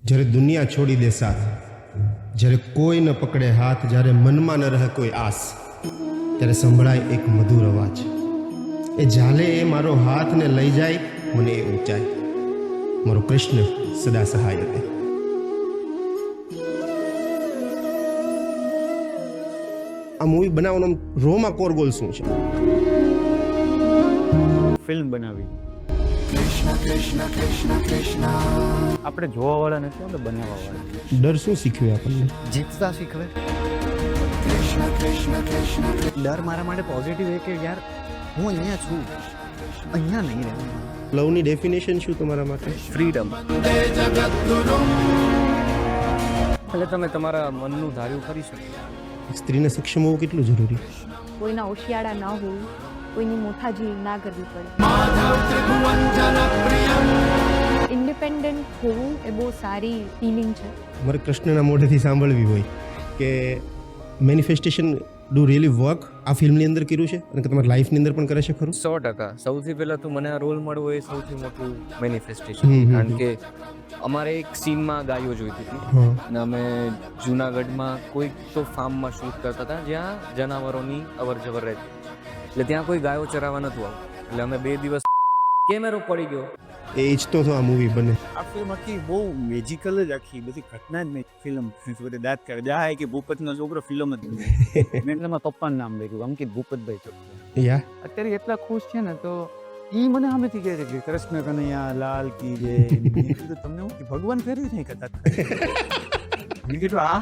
જ્યારે દુનિયા છોડી દે સાથ, જ્યારે કોઈ ન પકડે હાથ, જ્યારે મનમાં ન રહે કોઈ આસ, ત્યારે સંભળાય એક મધુર અવાજ. એ ઝાલે એ મારો હાથ ને લઈ જાય મને એ ઊંચાઈ. મારો કૃષ્ણ સદા સહાય તે. આ મૂવી બનાવવાનો રોમાં કોર ગોલ શું છે? ફિલ્મ બનાવી. આપણે જોવા વાળા નથી, આપણે બનાવવા વાળા. ડર શું શીખવે આપણને? જીતતા શીખવે. ડર મારા માટે પોઝિટિવ છે કે યાર હું અહીંયા છું, અહીંયા નહીં રહેવાનું. લવની ડેફિનેશન શું તમારા માટે? ફ્રીડમ. એટલે તમે તમારા મનનું ધાર્યું કરી શકો. સ્ત્રીને સક્ષમ હોવું કેટલું જરૂરી? કોઈના ઓશિયાળા ન હોવું, કોઈની મોથાજી ના કરવી પડે. ઇન્ડિપેન્ડન્ટ હોવું એ બહુ સારી ફિલિંગ છે. મારે કૃષ્ણના મોઢેથી સાંભળવી હોય કે મેનિફેસ્ટેશન ડુ રિયલી વર્ક આ ફિલ્મની અંદર કર્યું છે અને તમારી લાઈફની અંદર પણ કરે છે ખરું? 100%. સૌથી પહેલા તો મને આ રોલ મળવો એ સૌથી મોટું મેનિફેસ્ટેશન. કારણ કે અમારે એક સીનમાં ગાયો જોઈતી હતી અને અમે જુનાગઢમાં કોઈક તો ફાર્મમાં શૂટ કરતા હતા જ્યાં જનાવરોની અવર જવર રહેતી, એટલે ત્યાં કોઈ ગાયો ચરાવવા નતું આવતું. એટલે અમે 2 દિવસ કેમેરો પડી ગયો. એ ઈચ્છતો તો આ મૂવી બને. આ ફિલ્મ આખી બહુ મેજિકલ જ, આખી બધી ઘટના જ નહીં. ફિલ્મ બધે દાંત કરે જાય કે ભૂપતનો છોકરો ફિલ્મ જ મેં એટલે મારા પપ્પાનું નામ લખ્યું અંકિત ભૂપતભાઈ ચોકસિયા. યા અત્યારે એટલા ખુશ છે ને તો ઈ મને સામેથી કહે છે કે કૃષ્ણ કનૈયા લાલ કી જય. મેં કીધું તમને હું ભગવાન ફેરવી નહીં કરતા. મેં કીધું આ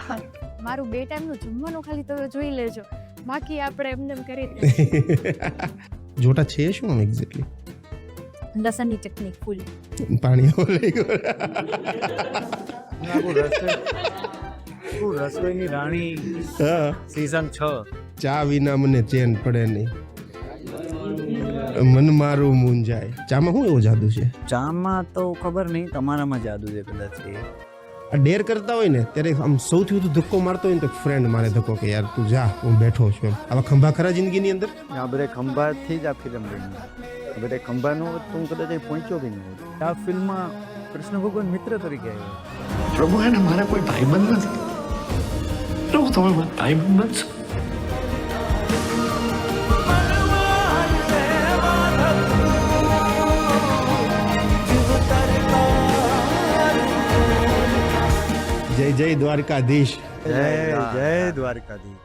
મારું 2 ટાઈમનું જમવાનું ખાલી તમે જોઈ લેજો, બાકી આપણે એમને એમ કરી જોટા છે શું આમ એક્ઝેક્ટલી? લસણની ચટણી ફૂલ પાણી લઈ ગયો. રસોઈની રાણી હા, સીઝન 6. ચા વિના મને ચેન પડે નહીં, મન મારું મૂંઝાય. ચામાં શું એવો જાદુ છે? ચામાં તો ખબર નહીં, તમારામાં જાદુ છે કદાચ. આ ડેર કરતા હોય ને ત્યારે આમ સૌથી વધુ ધક્કો મારતો હોય ને તો ફ્રેન્ડ મારે ધક્કો કે યાર તું જા, હું બેઠો છું એમ. આવા ખંભા ખરા જિંદગીની અંદર? આ બધા ખંભાથી જ આ ફિલ્મ બની. બધા ખંભાનો તો હું કદાચ પહોંચ્યો બી નહીં. આ ફિલ્મમાં કૃષ્ણ ભગવાન મિત્ર તરીકે આવ્યા. પ્રભુ એને મારા કોઈ ભાઈબંધ નથી. પ્રભુ તમે મારા ભાઈબંધ બનશો. જય જય દ્વારકાધીશ. જય જય દ્વારકાધીશ.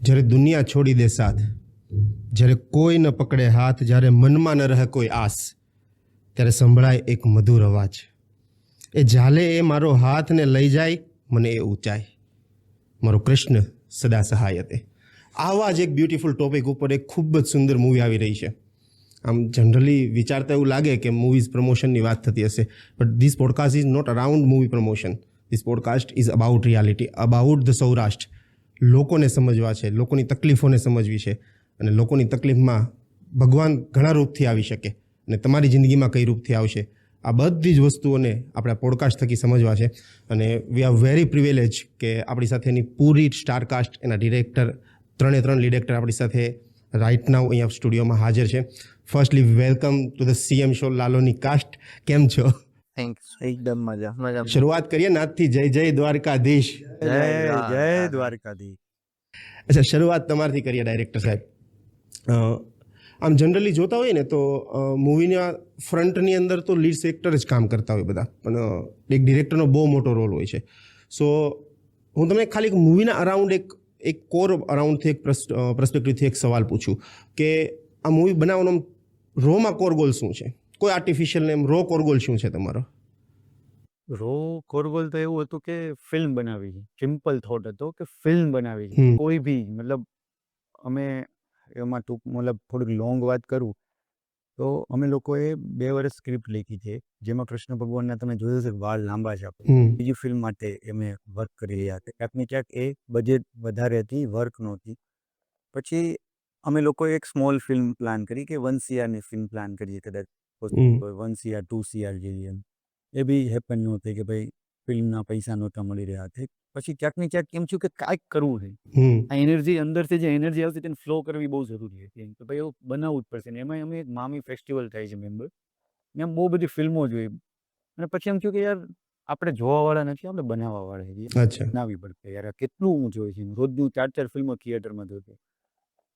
જ્યારે દુનિયા છોડી દે સાથ, જ્યારે કોઈ ન પકડે હાથ, જ્યારે મનમાં ન રહે કોઈ આસ, ત્યારે સંભળાય એક મધુર અવાજ. એ ઝાલે એ મારો હાથ ને લઈ જાય મને એ ઊંચાઈ. મારો કૃષ્ણ સદા સહાય તે. આવા જ એક બ્યુટીફુલ ટોપિક ઉપર એક ખૂબ જ સુંદર મૂવી આવી રહી છે. આમ જનરલી વિચારતા એવું લાગે કે મૂવીઝ પ્રમોશનની વાત થતી હશે, but this podcast is not around movie promotion. This podcast is about reality, about the Saurashtra. લોકોને સમજવા છે, લોકોની તકલીફોને સમજવી છે, અને લોકોની તકલીફમાં ભગવાન ઘણા રૂપથી આવી શકે અને તમારી જિંદગીમાં કઈ રૂપથી આવશે, આ બધી જ વસ્તુઓને આપણે પોડકાસ્ટ થકી સમજવા છે. અને વી આર વેરી પ્રિવિલેજ કે આપણી સાથે એની પૂરી સ્ટારકાસ્ટ, એના ડિરેક્ટર, 3 લીડ એક્ટર આપણી સાથે રાઇટ નાઉ અહીંયા સ્ટુડિયોમાં હાજર છે. Firstly welcome to the CM show લાલોની કાસ્ટ. કેમ છો? થેન્ક્સ. એકદમ મજા. શરૂઆત કરીએ નાથથી. જય જય દ્વારકાધીશ. જય જય દ્વારકાધીશ. અચ્છા, શરૂઆત તમારથી કરીએ ડાયરેક્ટર સાહેબ. આમ જનરલી જોતા હોય ને તો મૂવીના ફ્રન્ટની અંદર તો લીડ્સ એક્ટર જ કામ કરતા હોય બધા, પણ એક ડિરેક્ટરનો બહુ મોટો રોલ હોય છે. સો હું તમને ખાલી એક મૂવીના અરાઉન્ડ એક કોર અરાઉન્ડથી એક પર્સપેક્ટિવથી એક સવાલ પૂછું કે આ મૂવી બનાવવાનો રોમાં કોર ગોલ શું છે? કોઈ artificial name, raw core goal શું છે તમારો? કોરગોલ તો એવું હતું કે ફિલ્મ બનાવી. સિમ્પલ થોટ હતો કે ફિલ્મ બનાવી. કોઈ બી મતલબ અમે એમાં મતલબ થોડીક લોંગ વાત કરું તો અમે લોકોએ 2 વર્ષ સ્ક્રિપ્ટ લખી છે, જેમાં કૃષ્ણ ભગવાનના તમે જોયું છે વાળ લાંબા છે. બીજી ફિલ્મ માટે અમે વર્ક કરી રહ્યા હતા. ક્યાંક ને ક્યાંક એ બજેટ વધારે હતી, વર્ક નહોતી. પછી અમે લોકોએ એક સ્મોલ ફિલ્મ પ્લાન કરી કે 1 CRની ફિલ્મ પ્લાન કરીએ, કદાચ 1 CR 2 CR જેવી. એમ એ બી હેપન નહોતી કે ભાઈ ફિલ્મના પૈસા નહોતા મળી રહ્યા હતા. પછી ક્યાંક ને ક્યાંક એમ થયું કે કાંઈક કરવું છે. હમ આ એનર્જી અંદરથી જે એનર્જી આવતી તેને ફ્લો કરવી બહુ જરૂરી હતી. તો ભાઈ એવું બનાવવું જ પડશે. ને એમાં અમે એક મામી ફેસ્ટિવલ થાય છે મેમ્બર. ને આમ બહુ બધી ફિલ્મો જોઈ. અને પછી એમ થયું કે યાર આપણે જોવાવાળા નથી, આપણે બનાવવાવાળા છીએ. અચ્છા બનાવવી પડશે યાર. આ કેટલું હું જોઈ છે. રોજનું 4 ફિલ્મો થિયેટરમાં જોતો.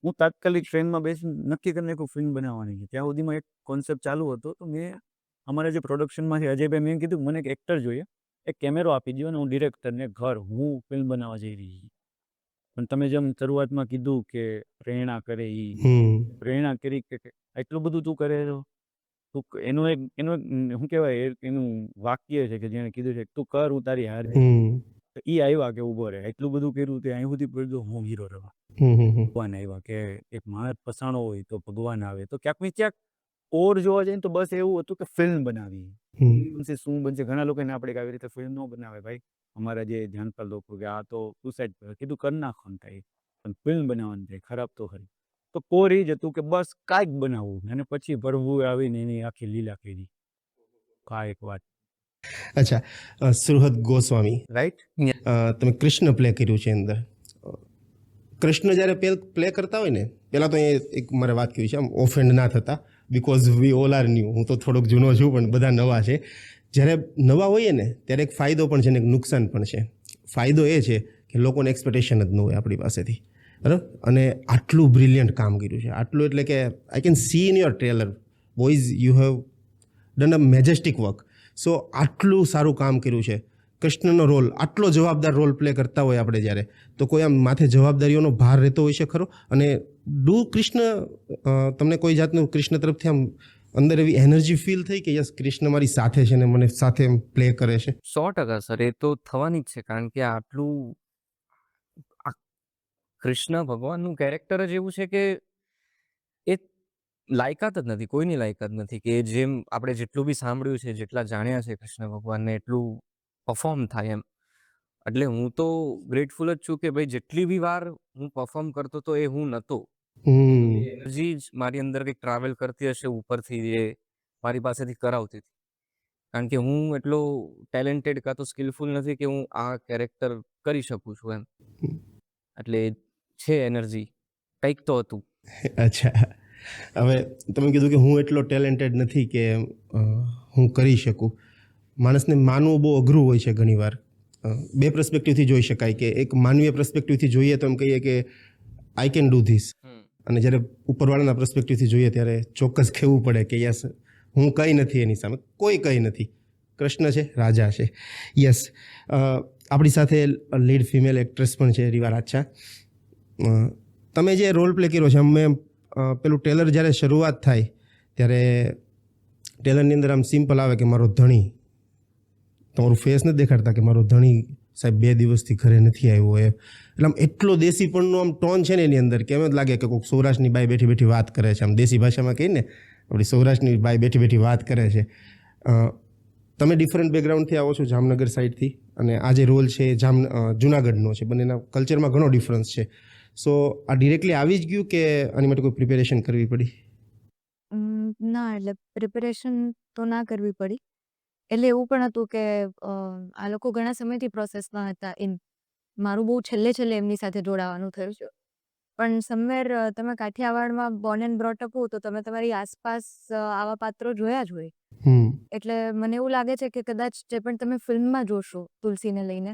હું તાત્કાલિક ટ્રેનમાં બેસી નક્કી કરીને એક ફિલ્મ બનાવવાની છે. ત્યાં સુધીમાં એક કોન્સેપ્ટ ચાલુ હતો. તો મેં અમારા જે પ્રોડક્શનમાંથી અજયભાઈ મેં કીધું મને એક એક્ટર જોઈએ, એક કેમેરો આપી દો અને હું ડિરેક્ટરને ઘર હું ફિલ્મ બનાવવા જઈ રહી છું. પણ તમે જેમ શરૂઆતમાં કીધું કે પ્રેરણા કરે એ પ્રેરણા કરી કે એટલું બધું તું કરે છો. તું એનું એક શું કહેવાય એનું વાક્ય છે કે જેને કીધું છે તું કર હું તારી હાર. એ આવ્યા કે ઉભો રહે એટલું બધું કર્યું તે અહીં સુધી પડ્યું હું હીરો રહેવા. ભગવાન આવ્યા કે એક માણસ ફસાણો હોય તો ભગવાન આવે. તો ક્યાંક ને ક્યાંક ઓર જોવા જઈએ તો બસ એવું હતું કે ફિલ્મ બનાવી. બનશે શું બનશે. ઘણા લોકોને આપણે આવી રીતે ફિલ્મ ન બનાવે ભાઈ. અમારા જે જાણતા લોકો કે આ તો સુસાઇડ કરે કીધું કરી નાખો ને થાય. પણ ફિલ્મ બનાવવાની થાય ખરાબ તો ખરી. તો કોર એ જ હતું કે બસ કાંઈક બનાવવું. અને પછી પ્રભુએ આવીને એની આખી લીલા કરી. કાંઈક વાત. અચ્છા સુહૃદ ગોસ્વામી રાઈટ. તમે કૃષ્ણ પ્લે કર્યું છે અંદર. કૃષ્ણ જ્યારે પ્લે કરતા હોય ને પહેલાં તો એ એક મારે વાત કરવી છે, આમ ઓફેન્ડ ના થતા because we all are new. હું તો થોડોક જૂનો છું પણ બધા નવા છે. જ્યારે નવા હોઈએ ને ત્યારે એક ફાયદો પણ છે ને એક નુકસાન પણ છે. ફાયદો એ છે કે લોકોને એક્સપેક્ટેશન જ ન હોય આપણી પાસેથી, બરાબર. અને આટલું બ્રિલિયન્ટ કામ કર્યું છે, આટલું એટલે કે I can see in your trailer boys you have done a majestic work. So આટલું સારું કામ કર્યું છે. કૃષ્ણનો રોલ આટલો જવાબદાર રોલ પ્લે કરતા હોય આપણે જ્યારે, તો કોઈ આમ માથે જવાબદારીઓનો ભાર રહેતો હોય છે ખરો? અને ડુ કૃષ્ણ તમને કોઈ જાતનું કૃષ્ણ તરફથી આમ અંદર એવી એનર્જી ફીલ થઈ કે યસ કૃષ્ણ મારી સાથે છે ને મને સાથે પ્લે કરે છે? 100% સર, એ તો થવાની જ છે. કારણ કે આટલું કૃષ્ણ ભગવાનનું કેરેક્ટર જ એવું છે કે એ લાયકાત જ નથી, કોઈની લાયકાત નથી કે જેમ આપણે જેટલું બી સાંભળ્યું છે, જેટલા જાણ્યા છે કૃષ્ણ ભગવાનને એટલું પરફોર્મ થાય એમ. એટલે હું તો ગ્રેટફુલ જ છું કે ભાઈ જેટલી બી વાર હું પરફોર્મ કરતો તો એ હું નહોતો. એનર્જી જ મારી અંદર કંઈક ટ્રાવેલ કરતી હશે ઉપરથી, એ મારી પાસેથી કરાવતી હતી. કારણ કે હું એટલો ટેલેન્ટેડ કાં તો સ્કિલફુલ નથી કે હું આ કેરેક્ટર કરી શકું છું એમ. એટલે છે એનર્જી, કંઈક તો હતું. અચ્છા, હવે તમે કીધું કે હું એટલો ટેલેન્ટેડ નથી કે હું કરી શકું. માણસને માનવું બહુ અઘરું હોય છે ઘણીવાર. બે પર્સપેક્ટિવથી જોઈ શકાય કે એક માનવીય પર્સપેક્ટિવથી જોઈએ તો એમ કહીએ કે આઈ કેન ડુ ધીસ, અને જ્યારે ઉપરવાળાના પર્સપેક્ટિવથી જોઈએ ત્યારે ચોક્કસ કહેવું પડે કે યસ હું કંઈ નથી એની સામે, કોઈ કંઈ નથી. કૃષ્ણ છે, રાજા છે. યસ, આપણી સાથે લીડ ફિમેલ એક્ટ્રેસ પણ છે રીવા રાછા. તમે જે રોલ પ્લે કર્યો છે, અમે પેલું ટેલર જ્યારે શરૂઆત થાય ત્યારે ટેલરની અંદર આમ સિમ્પલ આવે કે મારો ધણી, તમારું ફેસ નથી દેખાડતા કે મારો ધણી સાહેબ 2 દિવસથી ઘરે નથી આવ્યો એ. એટલે આમ એટલો દેશીપણનો આમ ટોન છે ને એની અંદર કે એમ જ લાગે કે કોઈક સૌરાષ્ટ્રની બાઈ બેઠી બેઠી વાત કરે છે. આમ દેશી ભાષામાં કહીને આપણી સૌરાષ્ટ્રની બાઈ બેઠી બેઠી વાત કરે છે. તમે ડિફરન્ટ બેકગ્રાઉન્ડથી આવો છો, જામનગર સાઈડથી, અને આ જે રોલ છે જુનાગઢનો છે. બંનેના કલ્ચરમાં ઘણો ડિફરન્સ છે. સો આ ડિરેક્ટલી આવી જ ગયું કે આની માટે કોઈ પ્રિપેરેશન કરવી પડી? ના, એટલે પ્રિપેરેશન તો ના કરવી પડી. એટલે એવું પણ હતું કે આ લોકો ઘણા સમયથી પ્રોસેસમાં હતા. મારું બહુ છેલ્લે એમની સાથે જોડાવાનું થયું છે. પણ સમવેર તમે કાઠિયાવાડમાં બોર્ન એન્ડ બ્રોટ અપ હો તો તમે તમારી આસપાસ આવા પાત્રો જોયા જ હોય. એટલે મને એવું લાગે છે કે કદાચ જે પણ તમે ફિલ્મમાં જોશો તુલસીને લઈને,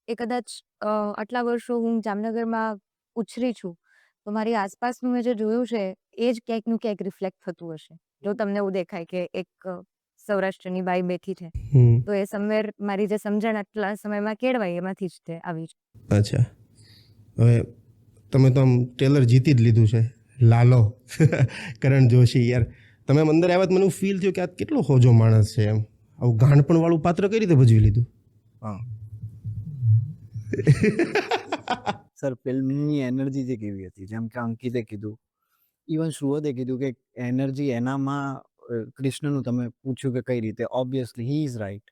એ કદાચ આટલા વર્ષો હું જામનગરમાં ઉછરી છું તો મારી આસપાસનું મેં જે જોયું છે એ જ ક્યાંકનું ક્યાંક રિફ્લેક્ટ થતું હશે. જો તમને એવું દેખાય કે એક સૌરાષ્ટ્રની બાઈ બેઠી છે, તો એ સમવેર મારી જે સમજણ આટલા સમયમાં કેળવાય એમાંથી જ તે આવી છે. અચ્છા, હવે તમે તો આમ ટેલર જીતી જ લીધું છે, લાલો કરણ જોશી. યાર તમે આમ અંદર આવ્યા મને ફીલ થયું કે આ કેટલો હોજો માણસ છે એમ. આવું ગાણપણ વાળું પાત્ર કઈ રીતે ભજવી લીધું? સર, ફિલ્મની એનર્જી જે કેવી હતી, જેમ કે અંકિતે કીધું, ઇવન સુહદે કીધું કે એનર્જી એનામાં કૃષ્ણનું તમે પૂછ્યું કે કઈ રીતે, ઓબ્વિયસલી હી ઇઝ રાઈટ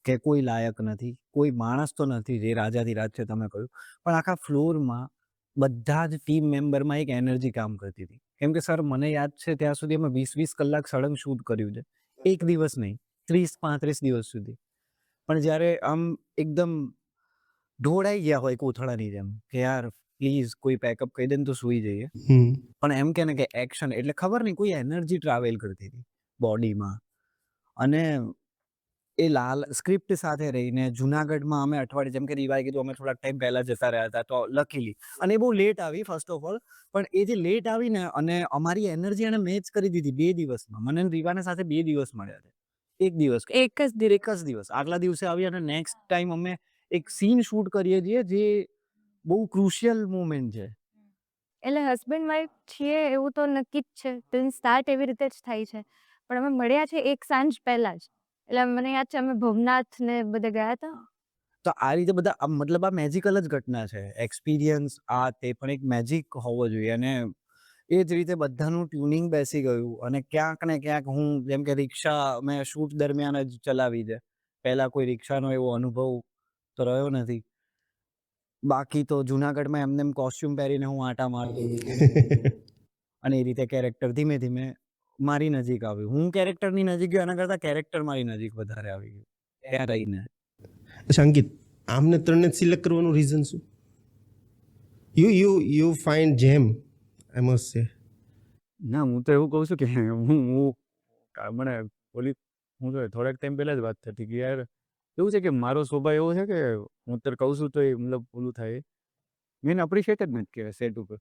કે કોઈ લાયક નથી, કોઈ માણસ તો નથી જે રાજાથી રાજ છે તમે કહ્યું, પણ આખા ફ્લોરમાં બધા જ ટીમ મેમ્બરમાં એક એનર્જી કામ કરતી હતી. કેમ કે સર મને યાદ છે ત્યાં સુધી અમે 20 કલાક સળંગ શૂટ કર્યું છે, એક દિવસ નહીં 30-35 દિવસ સુધી. પણ જ્યારે આમ એકદમ ઢોળાઈ ગયા હોય કોથળાની જેમ કે યાર પ્લીઝ કોઈ પેકઅપ કહી દે ને તો સૂઈ જઈએ. હમ પણ એમ કે ને કે એક્શન એટલે ખબર નહીં કોઈ એનર્જી ટ્રાવેલ કરતી હતી બોડીમાં. અને એ લાલ સ્ક્રિપ્ટ સાથે રહીને જુનાગઢમાં અમે અઠવાડિયે જેમ કે રીવાએ કીધું અમે થોડાક ટાઈમ પહેલા જતા રહ્યા હતા તો લકીલી અને એ બહુ લેટ આવી ફર્સ્ટ ઓફ ઓલ. પણ એ જે લેટ આવી ને અને અમારી એનર્જી એને મેચ કરી દીધી 2 દિવસમાં. મને અને રીવાને સાથે 2 દિવસ મળ્યા છે. એક દિવસ એક જ એક જ દિવસ આગલા દિવસે આવી અને નેક્સ્ટ ટાઈમ અમે એક સીન શૂટ કરીએ છીએ જે બહુ ક્રુશિયલ મોમેન્ટ છે. એટલે હસબન્ડ વાઈફ છીએ એવું તો નક્કી જ છે. ફિલ્મ સ્ટાર્ટ એવી રીતે જ થાય છે. પણ અમે મળ્યા છે એક સાંજ પહેલા જ. એટલે મને યાદ છે અમે ભવનાથ ને બધે ગયા હતા. તો આ રીતે બધા મતલબ આ મેજિકલ જ ઘટના છે. એક્સપિરિયન્સ આ તે પણ એક મેજિક હોવો જોઈએ અને એ જ રીતે બધાનું ટ્યુનિંગ બેસી ગયું અને ક્યાંક ને ક્યાંક હું જેમ કે રિક્ષા મેં શૂટ દરમિયાન જ ચલાવી છે. પહેલા કોઈ રિક્ષાનો એવો અનુભવ તો રહ્યો નથી. બાકી તો જુનાગઢમાં એમને એમ કોસ્ટ્યુમ પહેરીને હું આટા મારતો અને એ રીતે કેરેક્ટર ધીમે ધીમે મારી નજીક આવ્યું. હું કેરેક્ટરની નજીક ગયો એના કરતાં કેરેક્ટર મારી નજીક વધારે આવી ગયું ત્યાં રહીને. અચ્છા અંકિત, આમને ત્રણને સિલેક્ટ કરવાનું રીઝન શું? યુ ફાઇન્ડ જેમ આઈ મસ્ટ સે. ના હું તો એવું કહું છું કે હું મને ઓલી હું તો થોડાક ટાઈમ પહેલા જ વાત થતી કે યાર એવું છે કે મારો સ્વભાવ એવો છે કે હું અત્યારે કહું છું તો એ મતલબ ઓલું થાય મેં અપ્રિશિએટ જ નથી કહેવાય સેટ ઉપર.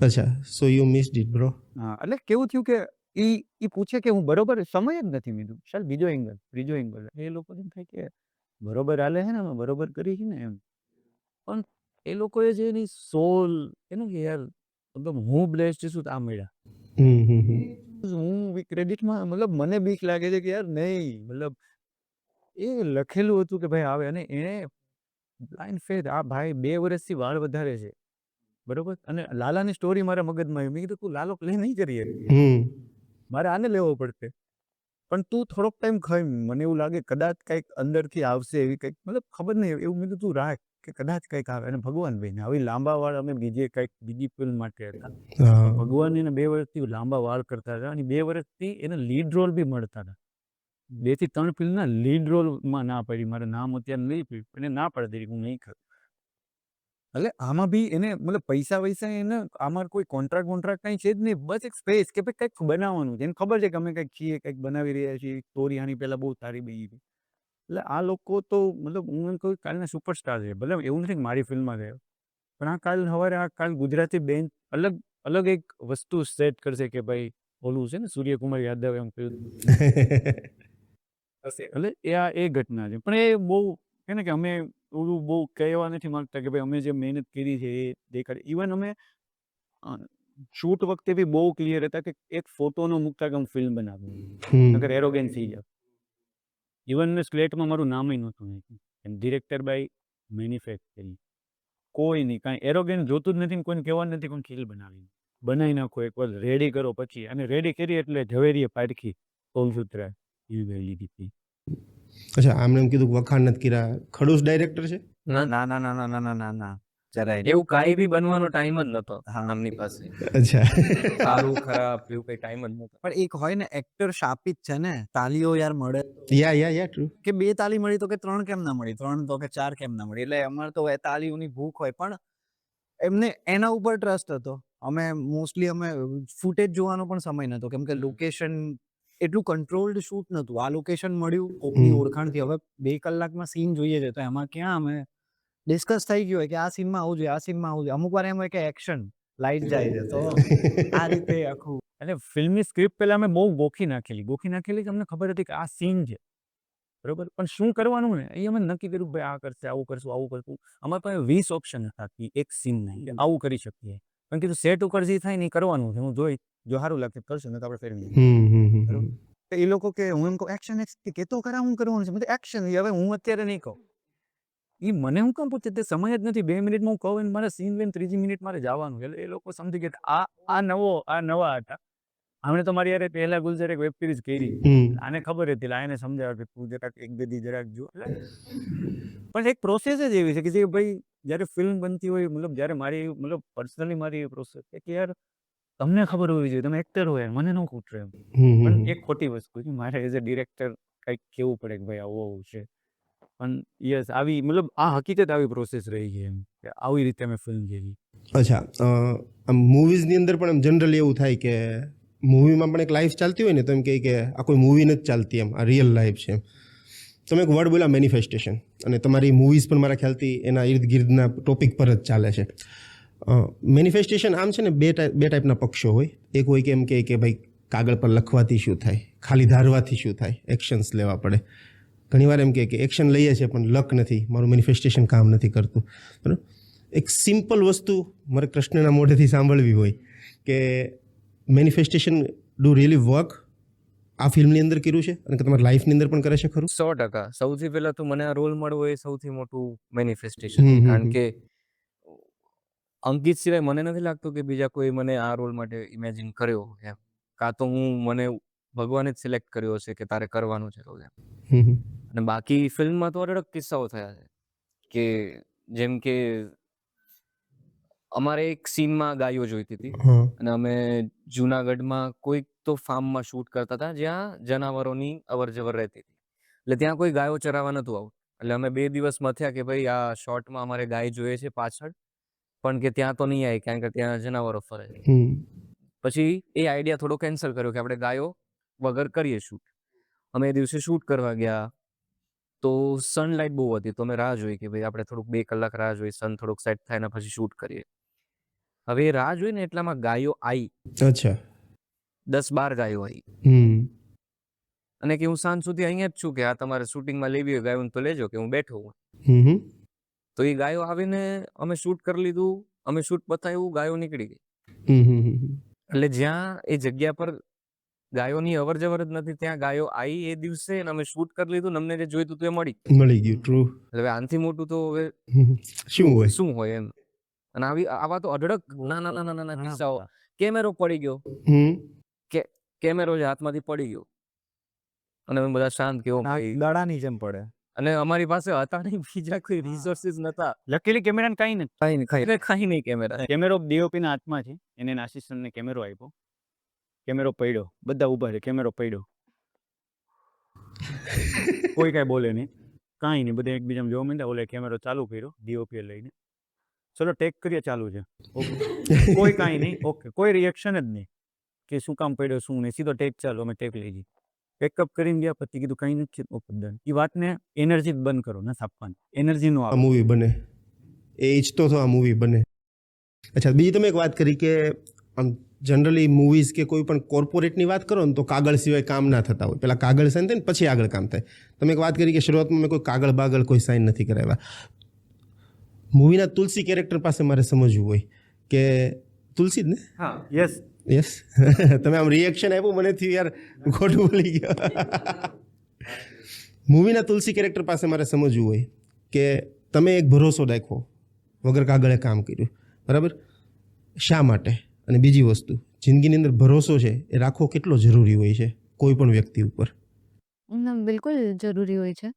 અચ્છા, so you missed it bro. હા એટલે કેવું થયું કે ઈ પૂછે કે હું બરોબર સમય જ નથી મીધું ચાલ ત્રીજો એંગલ એ લોકો એમ થાય કે બરોબર હાલે છે ને અમે બરોબર કરી છે ને એમ. પણ એ લોકોએ જે એની સોલ એનું કે યાર મતલબ હું બ્લેસ્ડ છું આ મળ્યા. હું ક્રેડિટમાં મતલબ મને બીક લાગે છે કે યાર નહીં મતલબ એ લખેલું હતું કે ભાઈ આવે અને એને બ્લાઇન્ડ ફેથ આ ભાઈ 2 વર્ષથી વાળ વધારે છે બરોબર અને લાલાની સ્ટોરી મારા મગજમાં આવી. મેં કીધું તું લાલો પ્લે નહીં કરીએ મારે આને લેવો પડશે પણ તું થોડોક ટાઈમ ખાઈ મને એવું લાગે કદાચ કંઈક અંદરથી આવશે એવી કંઈક મતલબ ખબર નહીં એવું મેં તું રાખ કે કદાચ કંઈક આવે અને ભગવાન ભાઈને આવી લાંબા વાળ અમે બીજી ફિલ્મ માટે હતા. ભગવાન એને 2 વર્ષથી લાંબા વાળ કરતા હતા અને 2 વર્ષથી એને લીડ રોલ બી મળતા હતા. 2 થી 3 ફિલ્મના લીડ રોલમાં ના પડી મારે નામ અત્યારે નહીં પડ્યું એને ના પાડી હું નહીં કરું. એટલે આમાં બી એને મતલબ પૈસા એને આમાં કોઈ કોન્ટ્રાક્ટ કંઈ છે જ નહીં. બસ એક સ્પેસ કે ભાઈ કંઈક બનાવવાનું છે એને ખબર છે કે અમે કંઈક છીએ કંઈક બનાવી રહ્યા છીએ સ્ટોરી આની પહેલા બહુ સારી બની હતી. એટલે આ લોકો તો મતલબ હું એમ કહું કાલના સુપરસ્ટાર છે. ભલે એવું નથી કે મારી ફિલ્મમાં થયો પણ આ કાલ ગુજરાતી બેન અલગ એક વસ્તુ સેટ કરશે કે ભાઈ ઓલું છે ને સૂર્યકુમાર યાદવ એમ કહ્યું એટલે એ ઘટના છે. પણ એ બહુ કે ને કે અમે ઓલું બહુ કહેવા નથી માંગતા કે ભાઈ અમે જે મહેનત કરી છે એ દેખાડે. ઇવન અમે શૂટ વખતે બી બહુ ક્લિયર હતા કે એક ફોટોનો મૂકતા કે હું ફિલ્મ બનાવું નકર એરોગેન્સ થઈ જાય. ઇવન સ્લેટમાં મારું નામ નહોતું નાખ્યું ડિરેક્ટર બાય મેન્યુફેક્ચરિંગ કોઈ નહીં કાંઈ એરોગેન્સ જોતું જ નથી ને કોઈને કહેવાનું નથી કોઈ ખીલ બનાવી નાખો એકવાર રેડી કરો પછી અને રેડી કરી એટલે ઝવેરીએ પારખી સોલસૂત્રા એવી ગઈ લીધી. અચ્છા, આમને એમ કીધું વખાણ નથી કર્યા. ખડૂસ ડાયરેક્ટર છે? ના જરાય એવું કાંઈ બી બનવાનો ટાઈમ જ નતો આમની પાસે. અચ્છા. સારું ખરાબ એવું કઈ ટાઈમ જ નતો. પણ એક હોય ને એક્ટર શાપિત છે ને તાલીઓ યાર મળે યા ટ્રુ. કે 2 તાલી મળી તો કે 3 કેમ ના મળી 3 તો કે 4 કેમ ના મળી. એટલે અમારે તો તાલીઓની ભૂખ હોય પણ એમને એના ઉપર ટ્રસ્ટ હતો. અમે મોસ્ટલી અમે ફૂટેજ જોવાનો પણ સમય નતો કેમ કે લોકેશન એટલું કંટ્રોલ્ડ શૂટ નતું. આ લોકેશન મળ્યું કોકની ઓળખાણથી હવે 2 કલાકમાં સીન જોઈએ છે તો એમાં ક્યાં અમે ડિસ્કસ થઈ ગયું હોય કે આ સીનમાં આવું જોઈએ આ સીનમાં આવું જોઈએ. અમુક વાર એમ હોય કે એક્શન લાઈટ જાય છે તો આ રીતે આખું એટલે ફિલ્મની સ્ક્રિપ્ટ પહેલા અમે બહુ ગોખી નાખેલી અમને ખબર હતી કે આ સીન છે બરોબર પણ શું કરવાનું ને એ અમે નક્કી કર્યું ભાઈ આ કરશે આવું કરશું. અમારી પાસે 20 ઓપ્શન હતા કે એક સીન નહીં આવું કરી શકીએ પણ કીધું સેટ ઉપર જે થાય ને એ કરવાનું છે. હું જો સારું લાગશે કરશું ને તો આપણે ફેરવી એ લોકો કે હું એમ કહું એક્શન કે તો કરા હું કરવાનું છે એક્શન હવે હું અત્યારે નહીં કહું એ મને હું કામ પૂછે તે સમય જ નથી 2 મિનિટમાં હું કહું મારે સીન લઈને 3જી મિનિટ મારે જવાનું એટલે એ લોકો સમજી ગયા આ નવા હતા. આમણે તો મારી યાર પહેલા ગુલઝર એક વેબ સિરીઝ કરી આને ખબર હતી આને સમજાવ્યા કે તું જરાક એક બે દી જરાક જો પણ એક પ્રોસેસ જ એવી છે કે જે ભાઈ જ્યારે ફિલ્મ બનતી હોય મતલબ જ્યારે મારી મતલબ પર્સનલી મારી પ્રોસેસ કે યાર તમને ખબર હોવી જોઈએ તમે એક્ટર હોય મને ન ખૂટે એમ પણ એક ખોટી વસ્તુ છે મારે એઝ અ ડિરેક્ટર કંઈક કેવું પડે કે ભાઈ આવું છે પણ યસ આવી મતલબ આ હકીકત આવી પ્રોસેસ રહી છે એમ કે આવી રીતે અમે ફિલ્મ જેવી. અચ્છા, આમ મૂવીઝની અંદર પણ આમ જનરલી એવું થાય કે મૂવીમાં પણ એક લાઈફ ચાલતી હોય ને તો એમ કહે કે આ કોઈ મૂવી નથી ચાલતી, એમ આ રિયલ લાઈફ છે એમ. તમે એક વર્ડ બોલ્યા મેનિફેસ્ટેશન, અને તમારી મૂવીઝ પણ મારા ખ્યાલથી એના ઇર્દ ગિર્દના ટોપિક પર જ ચાલે છે. મેનિફેસ્ટેશન આમ છે ને બે ટાઈપના પક્ષો હોય. એક હોય કે એમ કે ભાઈ કાગળ પર લખવાથી શું થાય, ખાલી ધારવાથી શું થાય, એક્શન્સ લેવા પડે. ઘણીવાર એમ કે એક્શન લઈએ છીએ પણ લક નથી, મારું મેનિફેસ્ટેશન કામ નથી કરતું. બરાબર. એક સિમ્પલ વસ્તુ મારે કૃષ્ણના મોઢેથી સાંભળવી હોય કે મેનિફેસ્ટેશન ડુ રિયલી વર્ક, આ ફિલ્મની અંદર કર્યું છે અને તમારી લાઈફની અંદર પણ કરે છે ખરું? 100%. સૌથી પહેલા તો મને આ રોલ મળવો એ સૌથી મોટું મેનિફેસ્ટેશન, કારણ કે અંકિત સિવાય મને નથી લાગતું કે બીજા કોઈ મને આ રોલ માટે ઇમેજિન કર્યો એમ. કાં તો મને ભગવાને જ સિલેક્ટ કર્યો છે કે તારે કરવાનું છે રોલ એમ. અને બાકી ફિલ્મમાં તો અઢળક કિસ્સાઓ થયા છે કે જેમ કે અમારે એક સીનમાં ગાયો જોઈતી હતી અને અમે જુનાગઢમાં કોઈક તો ફાર્મમાં શૂટ કરતા હતા જ્યાં જનાવરોની અવર જવર રહેતી હતી. એટલે ત્યાં કોઈ ગાયો ચરાવવા નતું આવતું. એટલે અમે 2 દિવસ મથ્યા કે ભાઈ આ શોર્ટમાં અમારે ગાય જોઈએ છે પાછળ, પણ કે ત્યાં તો નહીં આવી કારણ કે ત્યાં જનાવરો ફરે છે. પછી એ આઈડિયા થોડો કેન્સલ કર્યો કે આપણે ગાયો વગર કરીએ શૂટ. અમે એ દિવસે શૂટ કરવા ગયા તો સનલાઇટ બહુ હતી, તો અમે રાહ જોઈ કે ભાઈ આપણે થોડુંક 2 કલાક રાહ જોઈ, સન થોડુંક સેટ થાય ને પછી શૂટ કરીએ. હવે એ રાહ જોઈ ને એટલામાં ગાયો આવી. અચ્છા. 10-12 ગાયો આવી. અને કે હું સાંજ સુધી અહીંયા જ છું કે આ તમારે શૂટિંગમાં લેવી હોય ગાયો તો લેજો, કે હું બેઠો હું. તો એ ગાયો આવીને અમે શૂટ કરી લીધું, અમે શૂટ પતાવ્યું, ગાયો નીકળી ગઈ. એટલે જ્યાં એ જગ્યા પર ગાયોની અવર જવર જ નથી ત્યાં ગાયો આવી એ દિવસે અને અમે શૂટ કરી લીધું, અમને જે જોઈતું હતું એ મળી ગયું. ટ્રુ. હવે આનથી મોટું તો હવે શું હોય એમ. અને આવા તો અઢળક નાના કિસ્સાઓ. કેમેરો પડી ગયો, કે કેમેરો જે હાથમાંથી પડી ગયો અને અમે બધા શાંત કેવો દડાની જેમ પડે. અને અમારી પાસે હતા નહીં બીજા કોઈ રિસોર્સિસ નતા. લકીલી કેમેરાને કાંઈ નથી. કાંઈ નહીં કેમેરા. કેમેરો ડીઓપીના હાથમાં છે, એને આસિસ્ટન્ટને કેમેરો આપ્યો, કેમેરો પડ્યો, બધા ઊભા છે, કેમેરો પડ્યો, કોઈ કાંઈ બોલે નહીં, કાંઈ નહીં, બધા એકબીજામાં જોવા માંડ્યા. ઓલે કેમેરો ચાલુ કર્યો ડીઓપી લઈને, ચલો ટેક કરીએ, ચાલુ છે, ઓકે, કોઈ કાંઈ નહીં, ઓકે, કોઈ રિએક્શન જ નહીં કે શું કામ પડ્યો શું નહીં, સીધો ટેક ચાલુ. અમે ટેક લઈ જઈએ, પેકઅપ કરીને ગયા, પછી કીધું કંઈ નથી, ઓકે ડન. એ વાતને એનર્જી બંધ કરો, ના આપવાની એનર્જીનો આ મૂવી બને, એ ઈચ્છતો તો આ મૂવી બને. અચ્છા, બીજી તમે એક વાત કરી કે આમ જનરલી મૂવીઝ કે કોઈ પણ કોર્પોરેટની વાત કરો ને તો કાગળ સિવાય કામ ના થતા હોય. પહેલાં કાગળ સાઈન થાય ને પછી આગળ કામ થાય. તમે એક વાત કરી કે શરૂઆતમાં મેં કોઈ કાગળ બાગળ કોઈ સાઈન નથી કરાવ્યા. મૂવીના તુલસી કેરેક્ટર પાસે મારે સમજવું હોય કે તુલસી જ ને? હા, યસ યસ. તમે આમ રિએક્શન આપ્યું મને થયું યાર ખોટું બોલી ગયો. મૂવીના તુલસી કેરેક્ટર પાસે મારે સમજવું હોય કે તમે એક ભરોસો દાખવો વગર કાગળે કામ કર્યું, બરાબર? શા માટે? અને બીજી વસ્તુ, જિંદગીની અંદર ભરોસો છે એ રાખવો કેટલો જરૂરી હોય છે કોઈ પણ વ્યક્તિ ઉપર? બિલકુલ જરૂરી હોય છે.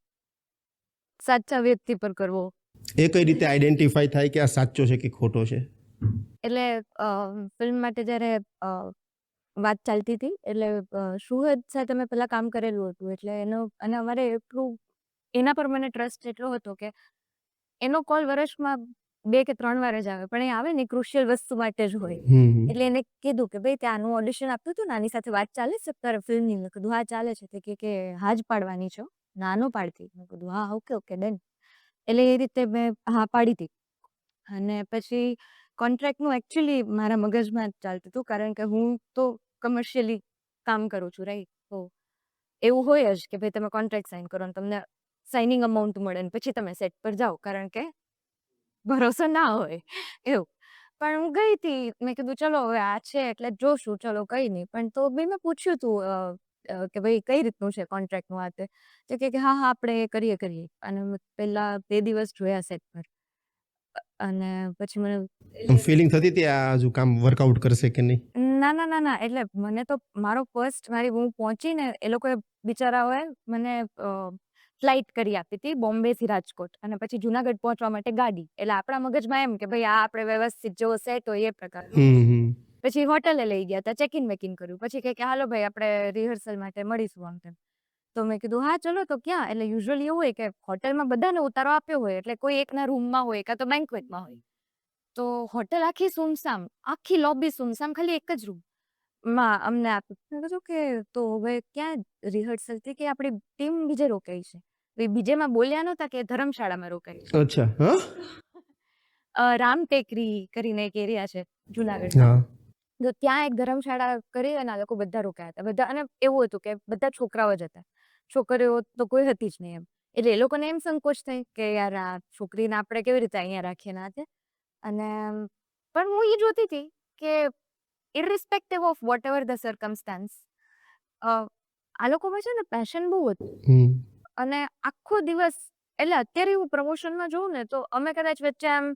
સાચા વ્યક્તિ પર કરવો. એ કઈ રીતે આઈડેન્ટિફાઈ થાય કે આ સાચો છે કે ખોટો છે? એટલે ફિલ્મ માટે જ્યારે વાત ચાલતી હતી એટલે સુહદ સાથે મેં પહેલાં કામ કરેલું હતું, એટલે અને અમારે એટલું એના પર મને ટ્રસ્ટ એટલો હતો કે એનો કોલ વર્ષમાં 2 કે 3 વાર જ આવે, પણ એ આવે ને ક્રુશિયલ વસ્તુ માટે જ હોય. એટલે એને કીધું કે ભાઈ ત્યાંનું ઓડિશન આપતું હતું, નાની સાથે વાત ચાલે છે તારે ફિલ્મની? મેં કીધું હા ચાલે છે. તે કે હા જ પાડવાની છો? નાનો પાડતી? મેં કીધું હા, ઓકે ડન. એટલે એ રીતે મેં હા પાડી હતી. અને પછી કોન્ટ્રાક્ટનું એકચ્યુઅલી મારા મગજમાં જ ચાલતું હતું, કારણ કે હું તો કમર્શિયલી કામ કરું છું, રાઈટ? તો એવું હોય જ કે ભાઈ તમે કોન્ટ્રાક્ટ સાઇન કરો ને તમને સાઇનિંગ અમાઉન્ટ મળે ને પછી તમે સેટ પર જાઓ, કારણ કે ભરોસો ના હોય એવું. પણ હું ગઈ હતી, મેં કીધું ચલો હવે આ છે એટલે જોશું, ચલો કંઈ નહીં. પણ તો બી મેં પૂછ્યું હતું કે ભાઈ કઈ રીતનું છે કોન્ટ્રાક્ટનું આ તે? તો કે હા આપણે કરીએ. અને પહેલાં 2 દિવસ જોયા સેટ પર, અને પછી મને ફિલિંગ થતી હતી આ હજુ કામ વર્કઆઉટ કરશે કે નહીં? ના, એટલે મને તો હું પહોંચીને એ લોકોએ બિચારાઓએ મને ફ્લાઇટ કરી આપી હતી બોમ્બેથી રાજકોટ, અને પછી જુનાગઢ પહોંચવા માટે ગાડી. એટલે આપણા મગજમાં એમ કે ભાઈ આ આપણે વ્યવસ્થિત જેવો સેટ હોય એ પ્રકારનું. પછી હોટલે લઈ ગયા હતા, ચેકિન વેકિન કર્યું, પછી કહે કે હાલો ભાઈ આપણે રિહર્સલ માટે મળીશું આમ તેમ. તો મેં કીધું હા ચલો તો ક્યાં, એટલે યુઝ્યુઅલી એવું હોય કે હોટલમાં બધાને ઉતારો આપ્યો હોય એટલે કોઈ એકના રૂમમાં હોય કાં તો બેન્ક્વેટમાં હોય. તો હોટલ આખી સુમસામ, આખી લોબી સુમસામ, ખાલી એક જ રૂમ માં અમને આપ્યું. મેં કીધું કે તો હવે ક્યાં રિહર્સલ થઈ, કે આપણી ટીમ બીજે રોકાઈ છે. તો એ બીજેમાં બોલ્યા નહોતા કે ધર્મશાળામાં રોકાઈ છે. અચ્છા હા રામ ટેકરી કરીને એક એરિયા છે જુનાગઢમાં. હા તો ત્યાં એક ધર્મશાળા કરી અને આ લોકો બધા રોકાયા હતા બધા. અને એવું હતું કે બધા છોકરાઓ જ હતા, છોકરીઓ તો કોઈ હતી જ નહીં એમ. એટલે એ લોકોને એમ સંકોચ થાય કે યાર આ છોકરીને આપણે કેવી રીતે અહીંયા રાખીએ ના તે. અને પણ હું એ જોતી હતી કે irrespective of whatever the circumstance, આ લોકોમાં છે ને પેશન બહુ હતું. અને આખો દિવસ, એટલે અત્યારે હું પ્રમોશનમાં જોઉં ને તો અમે કદાચ વચ્ચે આમ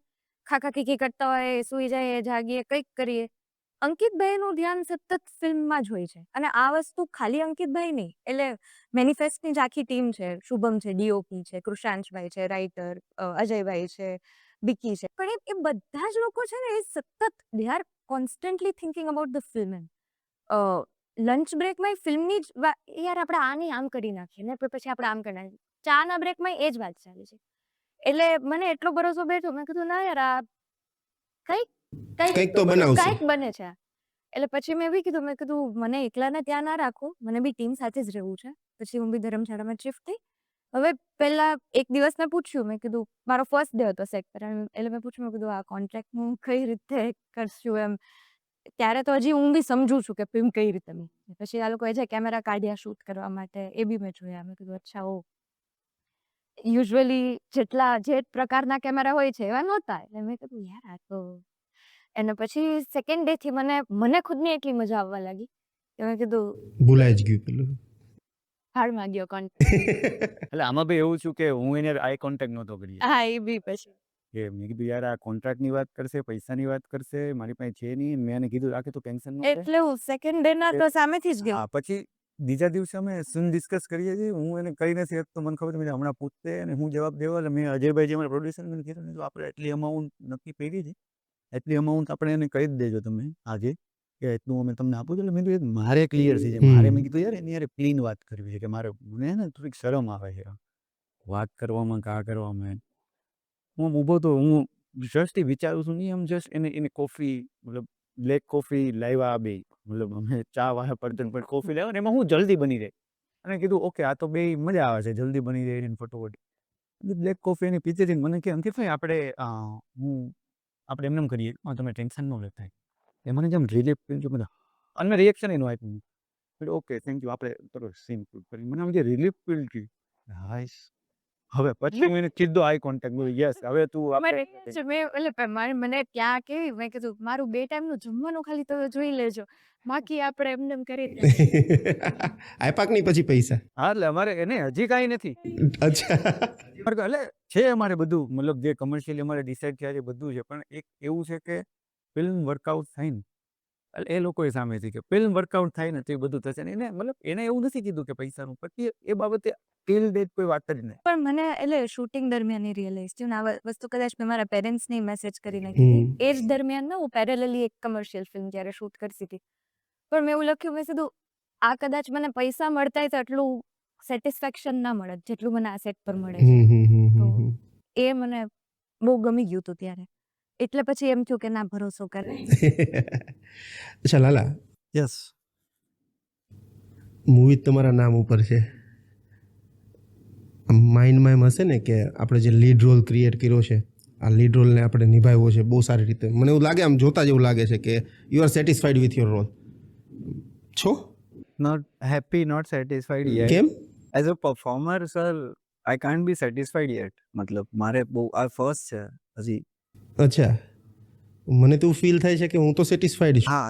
ખાખા ખીખી કરતા હોય, સુઈ જઈએ, જાગીએ, કંઈક કરીએ, અંકિતભાઈનું ધ્યાન સતત ફિલ્મમાં જ હોય છે. અને આ વસ્તુ ખાલી અંકિતભાઈ નહીં, એટલે મેનિફેસ્ટની જ આખી ટીમ છે. શુભમ છે, ડીઓપી છે, કૃષાંશભાઈ છે, રાઇટર અજયભાઈ છે, બિકી છે. પણ એ બધા જ લોકો છે ને એ સતત they are constantly thinking about the film. Lunch બ્રેકમાં ફિલ્મની જ યાર આપણે આ નહીં આમ કરી નાખીએ ને પછી આપણે આમ કરી નાખીએ. ચાના બ્રેકમાં એ જ વાત ચાલે છે. એટલે મને એટલો ભરોસો બેઠો, મેં કીધું ના યાર આ કંઈક તો બનાવશે. કંઈક બને છે. એટલે પછી મેં બી કીધું, મેં કીધું મને એકલાને ત્યાં ના રાખો, મને બી ટીમ સાથે જ રહેવું છે. પછી હું બી ધર્મશાળામાં શિફ્ટ થઈ. હવે પહેલા એક દિવસ મેં પૂછ્યું, મેં કીધું મારો ફર્સ્ટ ડે હતો સેટ પર, એટલે મેં પૂછ્યું, મેં કીધું આ કોન્ટ્રાક્ટ હું કઈ રીતે કરશું એમ. ત્યારે તો હજી હું બી સમજુ છું કે ફિલ્મ કઈ રીતે. પછી આ લોકોએ જે કેમેરા કાઢ્યા શૂટ કરવા માટે એ બી મેં જોયા. મેં કીધું અચ્છા ઓ યુઝ્યુઅલી જે પ્રકારના કેમેરા હોય છે એવા નહોતા. એટલે મેં કીધું યાર આ તો. અને પછી સેકન્ડ ડે થી મને ખુદને એટલી મજા આવવા લાગી કે મેં કીધું ભૂલાઈ જ ગયું પેલું. હાડમાં ગયો કોન્ટેક્ટ. એટલે આમાં બી એવું છું કે હું એને આઈ કોન્ટેક્ટ નહોતો કરી. હા એ બી પછી કે મેં કીધું યાર આ કોન્ટ્રાક્ટની વાત કરશે, પૈસાની વાત કરશે, મારી પાસે છે નહીં. મેં એને કીધું રાખે તો ટેન્શન ન લે. એટલે હું સેકન્ડ ડે ના તો સામેથી જ ગયો. હા પછી બીજા દિવસે અમે સીન ડિસ્કસ કરીએ છીએ. હું એને કઈ નથી શકતો, મને ખબર છે હમણાં પૂછતે અને હું જવાબ દેવા. એટલે મેં અજયભાઈ જે મારા પ્રોડ્યુસર મને કીધું તો આપણે એટલી અમાઉન્ટ નક્કી કરી છે, એટલી અમાઉન્ટ આપણે એને કહી જ દેજો તમે આજે કે એટલું અમે તમને આપું છું. એટલે મેં કીધું મારે ક્લિયર થઈ જાય. મારે મેં કીધું યાર એની યાર ક્લીન વાત કરવી છે કે મારે મને ને થોડીક શરમ આવે છે વાત કરવામાં કા કરવામાં. હું ઊભો તો હું જસ્ટ વિચારું છું નહીં, આમ જસ્ટ એને કોફી મતલબ બ્લેક કોફી લાવ્યા બે, મતલબ અમે ચા વાળા પડતર પણ કોફી લાવ્યા ને એમાં હું જલ્દી બની રહે. અને કીધું ઓકે આ તો બે મજા આવે છે, જલ્દી બની રહે ને ફટોફટ. બ્લેક કોફી એની પીતી હતી. મને કે અંકિતભાઈ આપણે એમને કરીએ, તમે ટેન્શન ન લેતા. એ મને જેમ રિલીફ ફીલ થયું બધા. અને મેં રિએક્શન એનું આપ્યું. ઓકે થેન્ક યુ, આપણે થોડો સીન કરી. મને આમ જે રિલીફ ફીલ થયું. હાઈસ હવે પછી મેં કીધું આઈ કોન્ટેક્ટ બોલી યસ હવે તું મને ત્યાં કેવી, મેં કીધું મારું 2 ટાઈમનું જમવાનું ખાલી તમે જોઈ લેજો, બાકી આપણે એમને એમ કરી દઈએ. આપ્યા કે નહીં પછી પૈસા? હા એટલે અમારે એને હજી કાંઈ નથી. અચ્છા એટલે છે અમારે બધું, મતલબ જે કમર્શિયલી અમારે ડિસાઇડ થયા છે બધું છે. પણ એક એવું છે કે ફિલ્મ વર્કઆઉટ થાય ને, એટલે એ લોકોએ સામેથી કે ફિલ્મ વર્કઆઉટ થાય ને તો એ બધું થશે ને. એને મતલબ એને એવું નથી કીધું કે પૈસાનું, પછી એ બાબતે ટીલ ડેટ કોઈ વાત જ નહીં. પણ મને એટલે શૂટિંગ દરમિયાન એ રિયલાઇઝ થયું ને આ વસ્તુ કદાચ મેં મારા પેરેન્ટ્સને મેસેજ કરી નાખી. એ જ દરમિયાન હું પેરેલલી એક કમર્શિયલ ફિલ્મ જ્યારે શૂટ કરતી હતી, પણ મેં એવું લખ્યું, મેં કીધું આ કદાચ મને પૈસા મળતા હોય તો એટલું સેટિસ્ફેક્શન ના મળે જેટલું મને આ સેટ પર મળે છે. તો એ મને બહુ ગમી ગયું હતું ત્યારે. એટલે પછી એમ થયું કે ના ભરોસો કરે. અચ્છા લાલા, યસ મૂવી તમારા નામ ઉપર છે. માઇન્ડમાં એમ હશે ને કે આપણે જે લીડ રોલ ક્રિએટ કર્યો છે, આ લીડ રોલને આપણે નિભાવ્યો છે બહુ સારી રીતે. મને એવું લાગે, આમ જોતા જ એવું લાગે છે કે you are satisfied with your role છો? Not happy, not satisfied yet. કેમ? As a performer, sir, I can't be satisfied yet. મતલબ મારે બહુ આ ફર્સ્ટ છે હજી. અચ્છા, મને તો ફીલ થાય છે કે હું તો સેટિસ્ફાઈડ છું. હા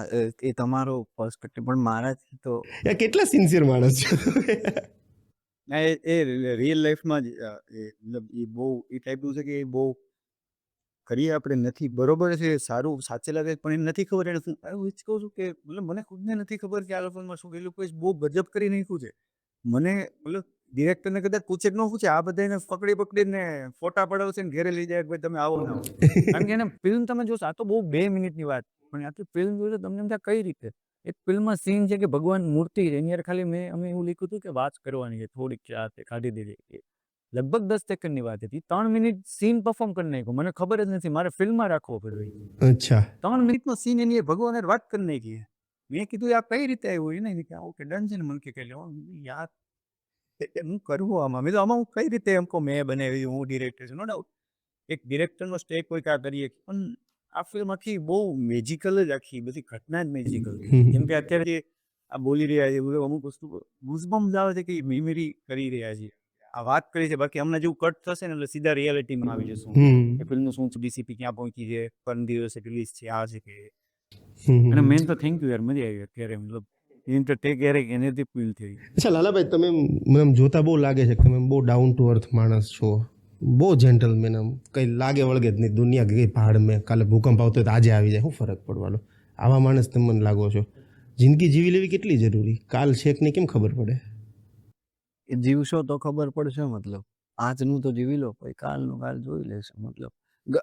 એ તમારો પર્સપેક્ટિવ, પણ મારાથી તો યાર કેટલા સિન્સિયર માણસ છો. એ રિયલ લાઈફમાં જ મતલબ એ બહુ એ ટાઈપનું છે કે એ બહુ કરીએ આપણે નથી બરોબર છે, સારું સાચે લાગે પણ એને નથી ખબર. એને હું જ કહું છું કે મતલબ મને ખુદને નથી ખબર કે આ લોકોમાં શું એ લોકોએ બહુ ગજબ કરી નાખ્યું છે. મને મતલબ ડિરેક્ટરને કદાચ પૂછે કે ન પૂછે, આ બધાને પકડીને ફોટા પડાવશે ને ઘેરે લઈ જાય કે ભાઈ તમે આવો ના આવો. કારણ કે એને ફિલ્મ તમે જોશો, આ તો બહુ 2 મિનિટની વાત, પણ આટલી ફિલ્મ જોશો તમને એમ થાય કઈ રીતે એક ફિલ્મમાં સીન છે કે ભગવાન મૂર્તિ છે એની યાર ખાલી અમે એવું લખ્યું હતું કે વાત કરવાની છે થોડીક છે આ તે કાઢી દીધી લગભગ 10 સેકન્ડની વાત હતી 3 મિનિટ સીન પરફોર્મ કરી નાખ્યો મને ખબર જ નથી મારે ફિલ્મમાં રાખવો પડ્યો અચ્છા 3 મિનિટનો સીન એની ભગવાન હારે વાત કરી નાખી મેં કીધું આ કઈ રીતે આવ્યું એને કે ઓકે ડન છે ને મને કે લે યાર હું કરવું આમાં મેં તો આમાં હું કઈ રીતે એમ કહું મેં બનાવી હું ડિરેક્ટર છું નો ડાઉટ એક ડિરેક્ટરનો સ્ટેક કોઈ કા કરીએ પણ આ ફિલ્મ આખી બહુ મેજિકલ જ આખી બધી ઘટના જ મેજિકલ જેમ કે અત્યારે જે આ બોલી રહ્યા છે અમુક વસ્તુ ગુઝબમ્સ આવે છે કે મેમરી કરી રહ્યા છે આ વાત કરી છે બાકી હમણાં જેવું કટ થશે ને એટલે સીધા રિયાલિટીમાં આવી જશું એ ફિલ્મનું શું ડીસીપી ક્યાં પહોંચી છે પરમ દિવસે રિલીઝ છે આ છે કે અને મેન તો થેન્ક યુ યાર મજા આવી અત્યારે મતલબ ટેક ક્યારેક એનેથી ફીલ થઈ અચ્છા લાલાભાઈ તમે મને આમ જોતા બહુ લાગે છે કે તમે બહુ ડાઉન ટુ અર્થ માણસ છો બહુ જેન્ટલમેન આમ કંઈ લાગે વળગે જ નહીં દુનિયા ગઈ પહાડ મેં કાલે ભૂકંપ આવતો હોય તો આજે આવી જાય શું ફરક પડવાનો આવા માણસ તમે મને લાગો છો જિંદગી જીવી લેવી કેટલી જરૂરી કાલ છે કે નહીં કેમ ખબર પડે એ જીવશો તો ખબર પડશે મતલબ આજનું તો જીવી લો પછી કાલનું કાલ જોઈ લેશે મતલબ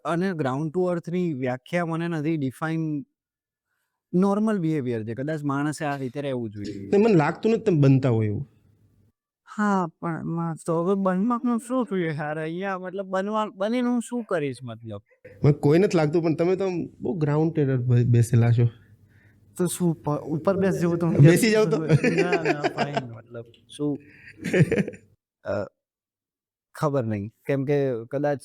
અને ગ્રાઉન્ડ ટુ અર્થની વ્યાખ્યા મને નથી ડિફાઇન નોર્મલ બિહેવિયર છે કદાચ માણસે આ રીતે રહેવું જોઈએ ને મને લાગતું નથી તમે બનતા હોય એવું હા પણ તો હવે બનવાનું શું જોઈએ યાર અહીંયા મતલબ બનીને હું શું કરીશ મતલબ મને કોઈ નથી લાગતું પણ તમે તો આમ બહુ ગ્રાઉન્ડેડ બેસેલા છો તો શું ઉપર બેસ જેવું તો બેસી જાવ તો ના ફાઇન મતલબ શું ખબર નહીં કેમ કે કદાચ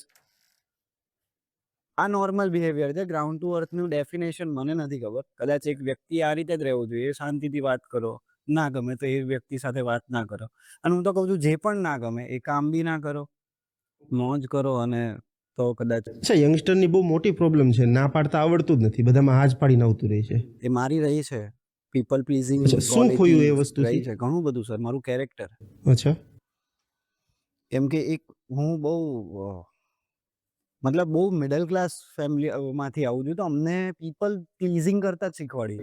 આ નોર્મલ બિહેવિયર છે ગ્રાઉન્ડ ટુ અર્થનું ડેફિનેશન મને નથી ખબર કદાચ એક વ્યક્તિ આ રીતે જ રહેવું જોઈએ શાંતિથી વાત કરો ના ગમે તો એ વ્યક્તિ સાથે વાત ના કરો અને હું તો કહું છું જે પણ ના ગમે એ કામ બી ના કરો મોજ કરો અને તો કદાચ અચ્છા યંગસ્ટરની બહુ મોટી પ્રોબ્લેમ છે ના પાડતા આવડતું જ નથી બધામાં હાજ પાડીને આવતું રહે છે એ મારી રહી છે પીપલ પ્લીઝિંગ શું ખોયું એ વસ્તુથી? રહી છે ઘણું બધું સર મારું કેરેક્ટર અચ્છા કેમ કે એક હું બહુ મતલબ બહુ મિડલ ક્લાસ ફેમિલીમાંથી આવું છું તો અમને પીપલ પ્લીઝિંગ કરતા જ શીખવાડી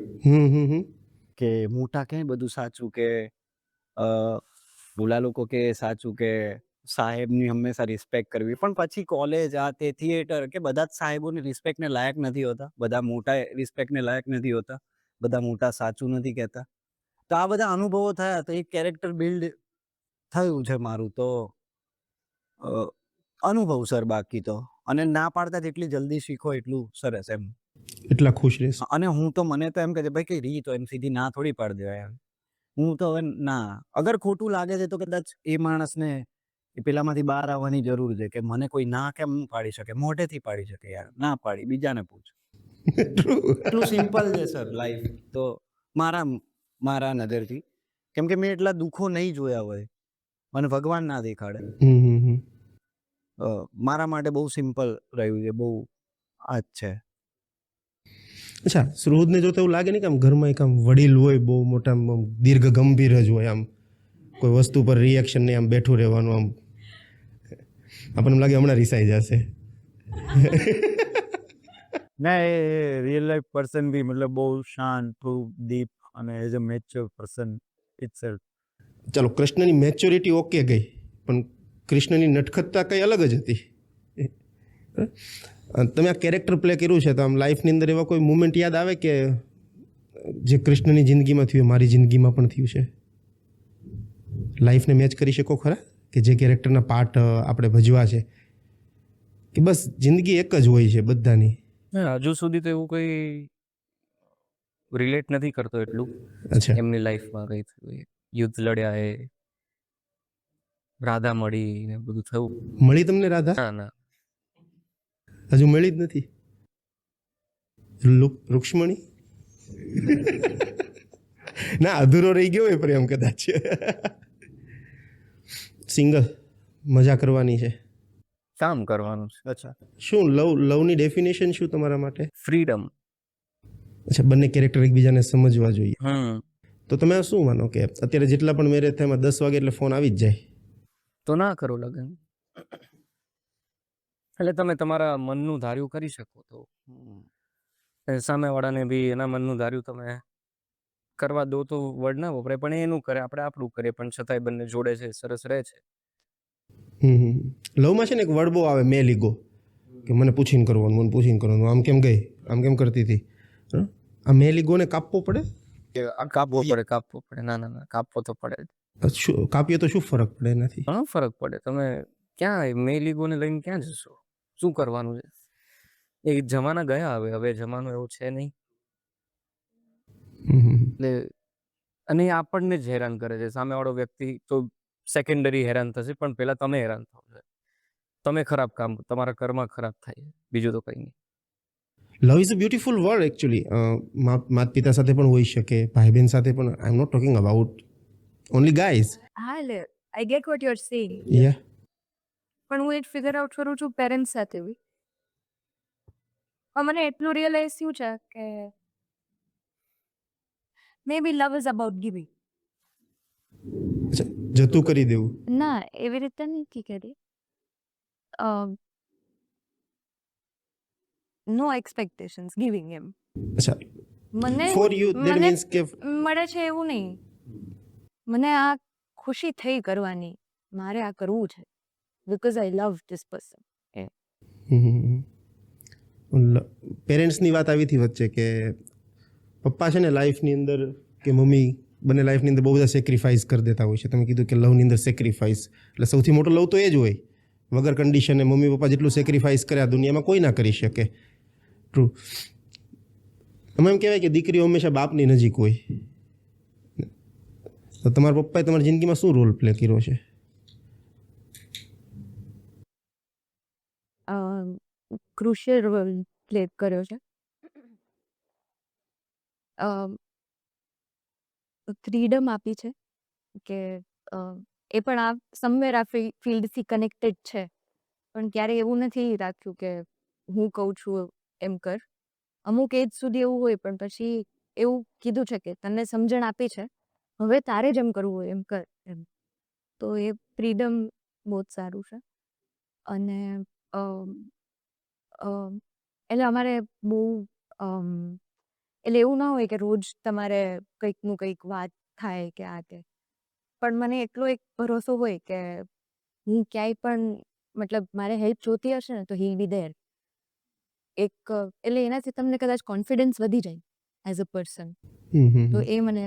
કે મોટા કે બધું સાચું કે ભૂલા લોકો કે સાચું કે સાહેબની હંમેશા રિસ્પેક્ટ કરવી પણ પછી કોલેજ આ તે થિયેટર કે બધા જ સાહેબોની રિસ્પેક્ટને લાયક નથી હોતા બધા મોટા રિસ્પેક્ટને લાયક નથી હોતા બધા મોટા સાચું નથી કહેતા તો આ બધા અનુભવો થયા તો એક કેરેક્ટર બિલ્ડ થયું છે મારું તો અનુભવ સર બાકી તો અને ના પાડતા જેટલી જલ્દી શીખો એટલું સરસ એમ એટલા ખુશ રહેશે અને હું તો મને તો એમ કહે છે ભાઈ કઈ રીત હોય એમ સીધી ના થોડી પાડી દેવાય હું તો હવે ના અગર ખોટું લાગે છે તો કદાચ એ માણસને પેલામાંથી બહાર આવવાની જરૂર છે કે મને કોઈ ના કેમ પાડી શકે મોઢેથી પાડી શકે યાર ના પાડી બીજાને પૂછ એટલું સિમ્પલ છે સર લાઈફ તો મારા નજરથી કેમ કે મેં એટલા દુઃખો નહીં જોયા હોય મને ભગવાન ના દેખાડે મારા માટે બહુ સિમ્પલ રહ્યું છે બહુ આ જ છે અચ્છા સુહૃદને જોતા એવું લાગે ને કે આમ ઘરમાં એક આમ વડીલ હોય બહુ મોટા આમ દીર્ઘ ગંભીર જ હોય આમ કોઈ વસ્તુ પર રિએક્શન નહીં આમ બેઠું રહેવાનું આમ આપણને લાગે હમણાં રિસાઈ જશે ના એ રિયલ લાઈફ પર્સન બી મતલબ બહુ શાંત બહુ ડીપ અને as a mature person itself ચાલો કૃષ્ણની મેચ્યોરિટી ઓકે ગઈ પણ કૃષ્ણની નટખટતા કંઈ અલગ જ હતી તમે આ કેરેક્ટર પ્લે કર્યું છે તો આમ લાઈફની અંદર એવા કોઈ મુમેન્ટ યાદ આવે કે જે કૃષ્ણની જિંદગીમાં થયું મારી જિંદગીમાં પણ થયું છે લાઈફને મેચ કરી શકો ખરા કે જે કેરેક્ટરના પાર્ટ આપણે ભજવા છે કે બસ જિંદગી એક જ હોય છે બધાની હજુ સુધી તો એવું કોઈ રિલેટ નથી કરતો એટલું અચ્છા એમની લાઈફમાં કઈ થયું યુદ્ધ લડ્યા એ રાધા મળી ને બધું થયું મળી તમને રાધા ના ના હજુ મળી જ નથી રૂક્ષ્મણી ના અધૂરો રહી ગયો હોય પ્રેમ કદાચ સિંગલ મજા કરવાની છે કામ કરવાનું છે અચ્છા શું લવની ડેફિનેશન શું તમારા માટે ફ્રીડમ અચ્છા બંને કેરેક્ટર એકબીજાને સમજવા જોઈએ તો તમે શું માનો કે અત્યારે જેટલા પણ મેરેજ થાય એમાં 10 વાગે એટલે ફોન આવી જ જાય તો ના કરો લગ્ન એટલે તમે તમારા મનનું ધાર્યું કરી શકો તો સામેવાળાને બી એના મનનું ધાર્યું તમે કરવા દો તો વર્ડ ના વપરાય પણ એનું કરે આપણે આપણું કરીએ પણ છતાંય બંને જોડે છે સરસ રહે છે લવમાં છે ને એક વર્ડ બહુ આવે મે લીગો કે મને પૂછીને કરવાનું આમ કેમ ગઈ આમ કેમ કરતી હતી આ મે લીગોને કાપવો પડે કે આ કાપવો ઈ- પડે. ના, કાપવો તો પડે જ. કાપીએ તો શું ફરક પડે એનાથી? ઘણો ફરક પડે. તમે ક્યાં મેલ ઈગોને લઈને ક્યાં જશો? શું કરવાનું છે? એ જમાના ગયા હવે જમાનો એવો છે નહીં. હમ. એટલે અને એ આપણને જ હેરાન કરે છે. સામેવાળો વ્યક્તિ તો સેકન્ડરી હેરાન થશે, પણ પહેલા તમે હેરાન થાવ છો. તમે ખરાબ કામ, તમારા કર્મ ખરાબ થાય, બીજું તો કંઈ નહીં. Love is a beautiful word actually. માતા પિતા સાથે પણ હોઈ શકે, ભાઈ બહેન સાથે પણ. I am not talking about only guys. હા એટલે I get what you are saying, yeah પણ હું એ ફિગર આઉટ કરું છું પેરેન્ટ્સ સાથે બી. પણ મને એટલું રિયલાઇઝ થયું છે કે મે બી લવ ઇઝ અબાઉટ ગિવિંગ. જતું કરી દેવું. ના એવી રીતે નથી કરી. નો એક્સપેક્ટેશન્સ, ગિવિંગ એમ. અચ્છા, મને ફોર યુ દેટ મને મીન્સ કે મળે છે એવું નહીં. મને આ ખુશી થઈ કરવાની, મારે આ કરવું છે because I love this person. પેરેન્ટ્સની વાત આવી હતી વચ્ચે કે પપ્પા છે ને લાઈફની અંદર કે મમ્મી બંને લાઈફની અંદર બહુ બધા સેક્રિફાઈસ કરી દેતા હોય છે. તમે કીધું કે લવની અંદર સેક્રિફાઈસ, એટલે સૌથી મોટો લવ તો એ જ હોય. વગર કન્ડિશને મમ્મી પપ્પા જેટલું સેક્રિફાઈસ કરે આ દુનિયામાં કોઈ ના કરી શકે. ટ્રુ. એમાં એમ કહેવાય કે દીકરીઓ હંમેશા બાપની નજીક હોય. તો તમારા પપ્પાએ તમારી જિંદગીમાં શું રોલ પ્લે કર્યો છે? ક્રુશિયલ રોલ પ્લે કર્યો છે. ફ્રીડમ આપી છે કે એ પણ આ સમવેર આ ફિલ્ડથી કનેક્ટેડ છે, પણ ક્યારેય એવું નથી રાખ્યું કે હું કહું છું એમ કર. અમુક એજ સુધી એવું હોય, પણ પછી એવું કીધું છે કે તને સમજણ આપી છે, હવે તારે જ એમ કરવું હોય એમ કર એમ. તો એ ફ્રીડમ બહુ જ સારું છે. અને એટલે અમારે બહુ એટલે એવું ના હોય કે રોજ તમારે કંઈકનું કંઈક વાત થાય કે આ તે, પણ મને એટલો એક ભરોસો હોય કે હું ક્યાંય પણ મતલબ મારે હેલ્પ જોતી હશે ને તો હી બી દેર. એક એટલે એનાથી તમને કદાચ કોન્ફિડન્સ વધી જાય એઝ અ પર્સન. તો એ મને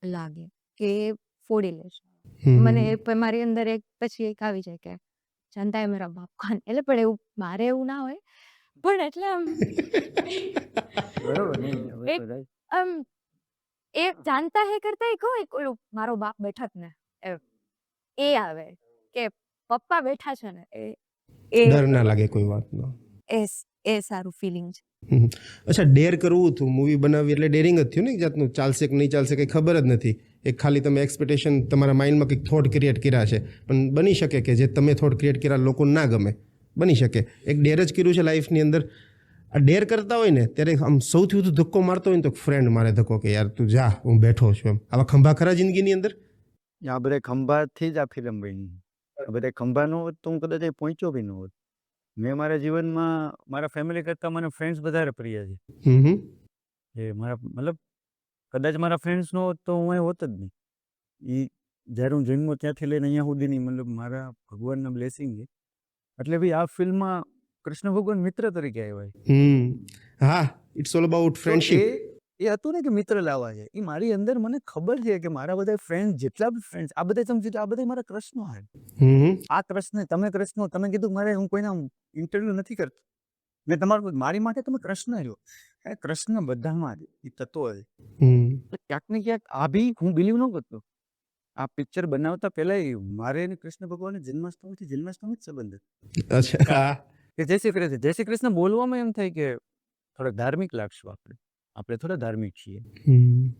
લાગે કે એ ફોડી લેશે મને. મારી અંદર એક પછી એક આવી જાય કે જાનતા હે મેરા બાપ કોન. એટલે પણ એવું મારે એવું ના હોય, પણ એટલે આમ બરોબર નહીં હવે એક તો જાય. આમ એ જાનતા હે કરતા એક હોય ઓલું મારો બાપ બેઠા જ ને એ આવે કે પપ્પા બેઠા છે ને એ ડર ના લાગે કોઈ વાતનો. એ સારું ફિલિંગ છે. અચ્છા, ડેર કરવું હતું, મૂવી બનાવવી એટલે ડેરિંગ જ થયું ને એક જાતનું. ચાલશે કે નહીં ચાલશે કંઈ ખબર જ નથી. એક ખાલી તમે એક્સપેક્ટેશન તમારા માઇન્ડમાં કંઈક થોટ ક્રિએટ કર્યા છે, પણ બની શકે કે જે તમે થોટ ક્રિએટ કર્યા લોકોને ના ગમે. બની શકે એક ડેર જ કર્યું છે લાઈફની અંદર. આ ડેર કરતા હોય ને ત્યારે આમ સૌથી વધુ ધક્કો મારતો હોય ને તો ફ્રેન્ડ મારે ધક્કો કે યાર તું જા, હું બેઠો છું એમ. આવા ખંભા ખરા જિંદગીની અંદર? આ બધા ખંભાથી જ આ ફિલ્મ બની. આ બધા ખંભા ન હોત તો હું કદાચ અહીં પહોંચ્યો બી ન હોત. મેં મારા જીવનમાં મારા ફેમિલી કરતાં મને ફ્રેન્ડ્સ વધારે પ્રિય છે. એ મારા મતલબ કદાચ મારા ફ્રેન્ડ્સ ન હોત તો હું અહીં હોત જ નહીં. એ જ્યારે હું જન્મો ત્યાંથી લઈને અહીંયા સુધીની મતલબ મારા ભગવાનના બ્લેસિંગ છે. એટલે ભાઈ આ ફિલ્મમાં કૃષ્ણ ભગવાન મિત્ર તરીકે આવ્યા. હા, ઇટ્સ ઓલ અબાઉટ તો ફ્રેન્ડશિપ. એ હતું ને કે મિત્ર લાવવા છે. એ મારી અંદર મને ખબર છે કે મારા બધા ફ્રેન્ડ જેટલા બી ફ્રેન્ડ્સ આ બધા સમજી તો આ બધા મારા કૃષ્ણ છે. આ કૃષ્ણ તમે કૃષ્ણ તમે કીધું મારે હું કોઈના ઇન્ટરવ્યુ નથી કરતો. મેં તમારું મારી માટે તમે કૃષ્ણ જો કૃષ્ણ બધામાં એ તત્વો છે. ક્યાંક ને ક્યાંક આ બી હું બિલીવ ન કરતો. આ પિક્ચર બનાવતા પહેલા મારે અને કૃષ્ણ ભગવાન જન્માષ્ટમી જ સંબંધ અચ્છા. કે જય શ્રી કૃષ્ણ બોલવામાં એમ થાય કે થોડા ધાર્મિક લાગશું આપણે થોડા ધાર્મિક છીએ.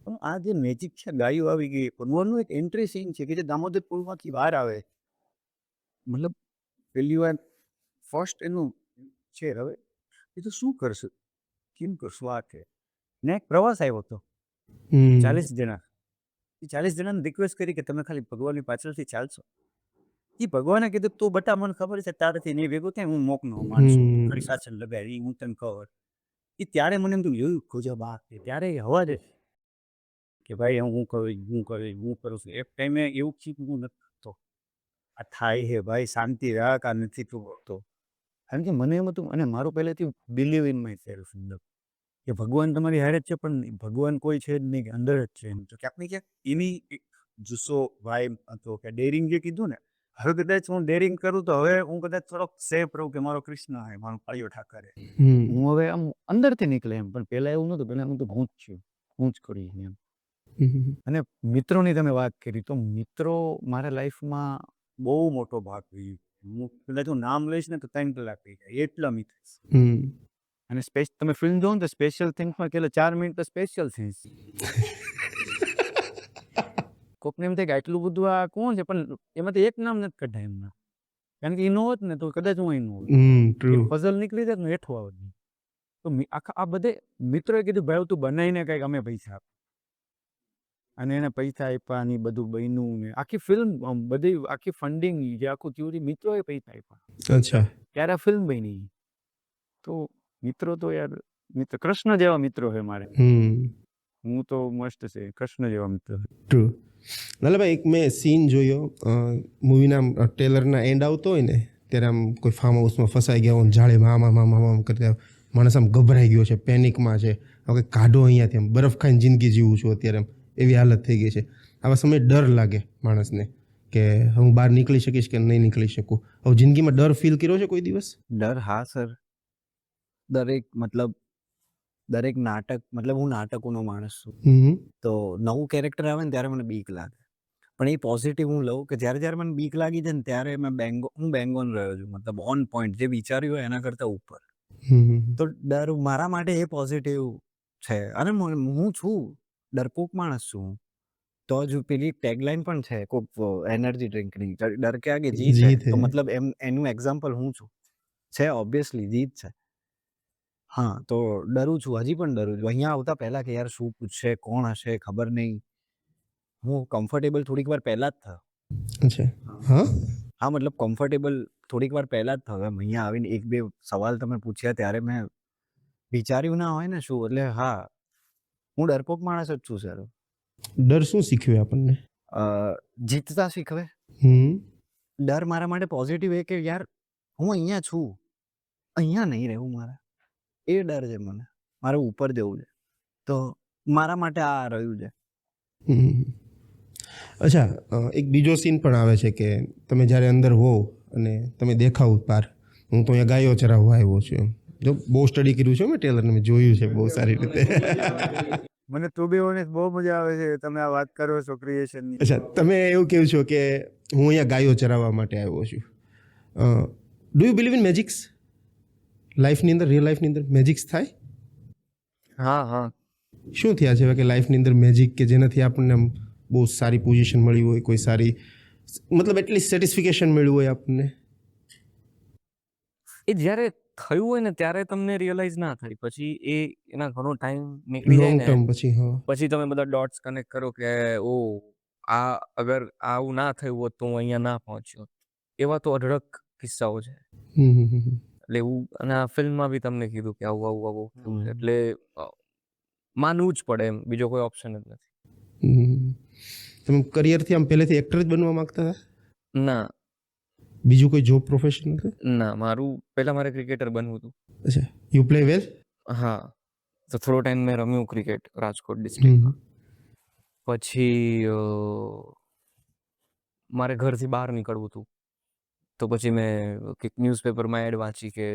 પણ આ જે મેજિક છે ગાયો આવી ગઈ ભગવાનનું એક એન્ટ્રી સીન છે કે જે દામોદર પુલમાંથી બહાર આવે. મતલબ પહેલી વાર ફર્સ્ટ એનું છે. હવે એ તો શું કરશું કેમ કરશું આ છે ને. એક પ્રવાસ આવ્યો હતો 40 જણા. એ 40 જણાને રિક્વેસ્ટ કરી કે તમે ખાલી ભગવાનની પાછળથી ચાલશો. એ ભગવાને કીધું તું બટા મને ખબર છે તારાથી નહીં ભેગું થાય હું મોકનો માણસો ખાલી સાચન લગાડી હું તને ખબર. એ ત્યારે મને એમ જોયું ખોજા બા ત્યારે હવા જ કે ભાઈ હું કરું છું. એક ટાઈમે એવું થયું હું નથી કરતો. આ થાય હે ભાઈ શાંતિ રાખ આ નથી તું કરતો. કારણ કે મને એમ હતું અને મારું પહેલેથી બિલીવ ઇન માય સેલ્ફ. કે ભગવાન તમારી હારે જ છે પણ ભગવાન કોઈ છે જ નહીં, કે અંદર જ છે એમ. તો ક્યાંક ને ક્યાંક એની એક જુસ્સો વાઇબ હતો કે ડેરિંગ જે કીધું ને, હવે કદાચ હું ડેરિંગ કરું તો હવે હું કદાચ થોડોક સેફ રહું કે મારો કૃષ્ણ હે, મારો કાળિયો ઠાકર હે. હું હવે આમ અંદરથી નીકળે એમ. પણ પહેલા એવું નહોતું, પહેલા હું તો હું જ છું, હું જ કરી એમ. અને મિત્રોની તમે વાત કરી તો મિત્રો મારા લાઈફમાં બહુ મોટો ભાગ ભજવ્યો. હું કદાચ હું નામ લઈશ ને તો 3 કલાક થઈ જાય એટલા મિત્ર છે. અને તમે ફિલ્મ જોવો ને તો સ્પેશિયલ થિંગ્સમાં કેટલા 4 મિનિટ તો સ્પેશિયલ થિંગ્સ. કોકને એમ થાય કે આટલું બધું આ કોણ છે, પણ એમાંથી એક નામ નથી કઢાય એમના, કારણ કે એ નો હોત ને તો કદાચ હું અહીં નો હોત. પઝલ નીકળી જાય ને હેઠું આવત નહીં. તો આખા આ બધે મિત્રોએ કીધું ભાઈ તું બનાવીને કંઈક અમે પૈસા આપ, અને એને પૈસા આપ્યા ને બધું બન્યું ને આખી ફિલ્મ બધી આખી ફંડિંગ જે આખું થયું મિત્રોએ પૈસા આપ્યા. અચ્છા. ત્યારે આ ફિલ્મ બની. તો મિત્રો તો યાર મિત્ર કૃષ્ણ જેવા મિત્રો છે મારે. હું તો મસ્ત છે કૃષ્ણ જેવા મિત્ર. ટ્રુ. લાલાભાઈ એક મેં સીન જોયો મૂવીના ટ્રેલરના એન્ડ આવતો હોય ને ત્યારે આમ કોઈ ફાર્મ હાઉસમાં ફસાઈ ગયા હોય ઝાડે મામા કરતા માણસ આમ ગભરાઈ ગયો છે, પેનિકમાં છે, હવે કાઢો અહીંયાથી, આમ બરફ ખાઈને જિંદગી જીવું છું અત્યારે, એમ એવી હાલત થઈ ગઈ છે. આવા સમયે ડર લાગે માણસને કે હું બહાર નીકળી શકીશ કે નહીં નીકળી શકું. હવે જિંદગીમાં ડર ફીલ કર્યો છે કોઈ દિવસ? ડર હા સર, દરેક નાટક હું નાટકોનો માણસ છું. તો નવું કેરેક્ટર આવે ને ત્યારે મને બીક લાગે, પણ એ પોઝિટિવ હું લઉં કે જ્યારે મને બીક લાગી છે ને ત્યારે હું બેંગોન રહ્યો છું, મતલબ ઓન પોઈન્ટ, જે વિચાર્યું હોય એના કરતાં ઉપર. તો ડર મારા માટે એ પોઝિટિવ છે. અને હું છું ડરપોક માણસ છું. તો જ પેલી ટેગલાઇન પણ છે કોક એનર્જી ડ્રિંકની, ડર કે આગે જીત છે. તો મતલબ એનું એક્ઝામ્પલ હું છું. છે ઓબ્વિયસલી જીત છે. હા, તો ડરું છું, હજી પણ ડરું છું. અહીંયા આવતા પહેલા કે યાર શું પૂછશે, કોણ હશે, ખબર નહીં. હું કમ્ફર્ટેબલ થોડીક વાર પહેલા જ થયો. અચ્છા. હા, મતલબ કમ્ફર્ટેબલ થોડીક વાર પહેલા જ થયો. એમ અહીંયા આવીને 1-2 સવાલ તમે પૂછ્યા ત્યારે મેં વિચાર્યું ના હોય ને શું. એટલે હા, હું ડરપોક માણસ જ છું સર. ડર શું શીખવે આપણને? જીતતા શીખવે. ડર મારા માટે પોઝિટિવ એ કે યાર હું અહીંયા છું, અહીંયા નહીં રહેવું મારે, એ ડર છે મને. મારે ઉપર જવું છે, તો મારા માટે આ રહ્યું છે. અચ્છા, એક બીજો સીન પણ આવે છે કે તમે જ્યારે અંદર હોવ અને તમે દેખાવ પાર, હું તો અહીંયા ગાયો ચરાવવા આવ્યો છું, એમ જો બહુ સ્ટડી કર્યું છે મેં ટેલરને, મેં જોયું છે બહુ સારી રીતે. મને તો બી ઓનેસ્ટ બહુ મજા આવે છે તમે આ વાત કરો છો ક્રિએશનની. અચ્છા, તમે એવું કહો છો કે હું અહીંયા ગાયો ચરાવવા માટે આવ્યો છું. Do you believe in magics? લાઈફની અંદર, રિયલ લાઈફની અંદર મેજિક્સ થાય? હા. શું થયા છે કે લાઈફની અંદર મેજિક કે જેનાથી આપણને આમ બહુ સારી પોઝિશન મળી હોય, કોઈ સારી મતલબ એટલી સેટિસ્ફિકેશન મળ્યું હોય આપણને? એ જ્યારે થયું હોય ને ત્યારે તમને રિયલાઇઝ ના થાય, પછી એના ઘણો ટાઈમ નીકળી જાય લોંગ ને ટર્મ પછી? હા, પછી તમે બધા ડોટ્સ કનેક્ટ કરો કે ઓ આ અગર આવું ના થયું હોત તો હું અહીંયા ના પહોંચ્યો. એવા તો અઢળક કિસ્સાઓ છે. એટલે એવું, અને આ ફિલ્મમાં બી તમને કીધું કે આવું થયું છે, એટલે માનવું જ પડે એમ, બીજો કોઈ ઓપ્શન જ નથી. તમે કરિયરથી આમ પહેલેથી એક્ટર જ બનવા માંગતા હતા? ના, બીજું કોઈ જોબ પ્રોફેશન હતું? ના, પહેલા મારે ક્રિકેટર બનવું હતું. અચ્છા, યુ પ્લે વેલ? હા, તો થોડો ટાઈમ મેં રમ્યું ક્રિકેટ રાજકોટ ડિસ્ટ્રિક્ટમાં. પછી મારે ઘરથી બહાર નીકળવું હતું, તો પછી મેં કંઈક ન્યૂઝપેપરમાં એડ વાંચી કે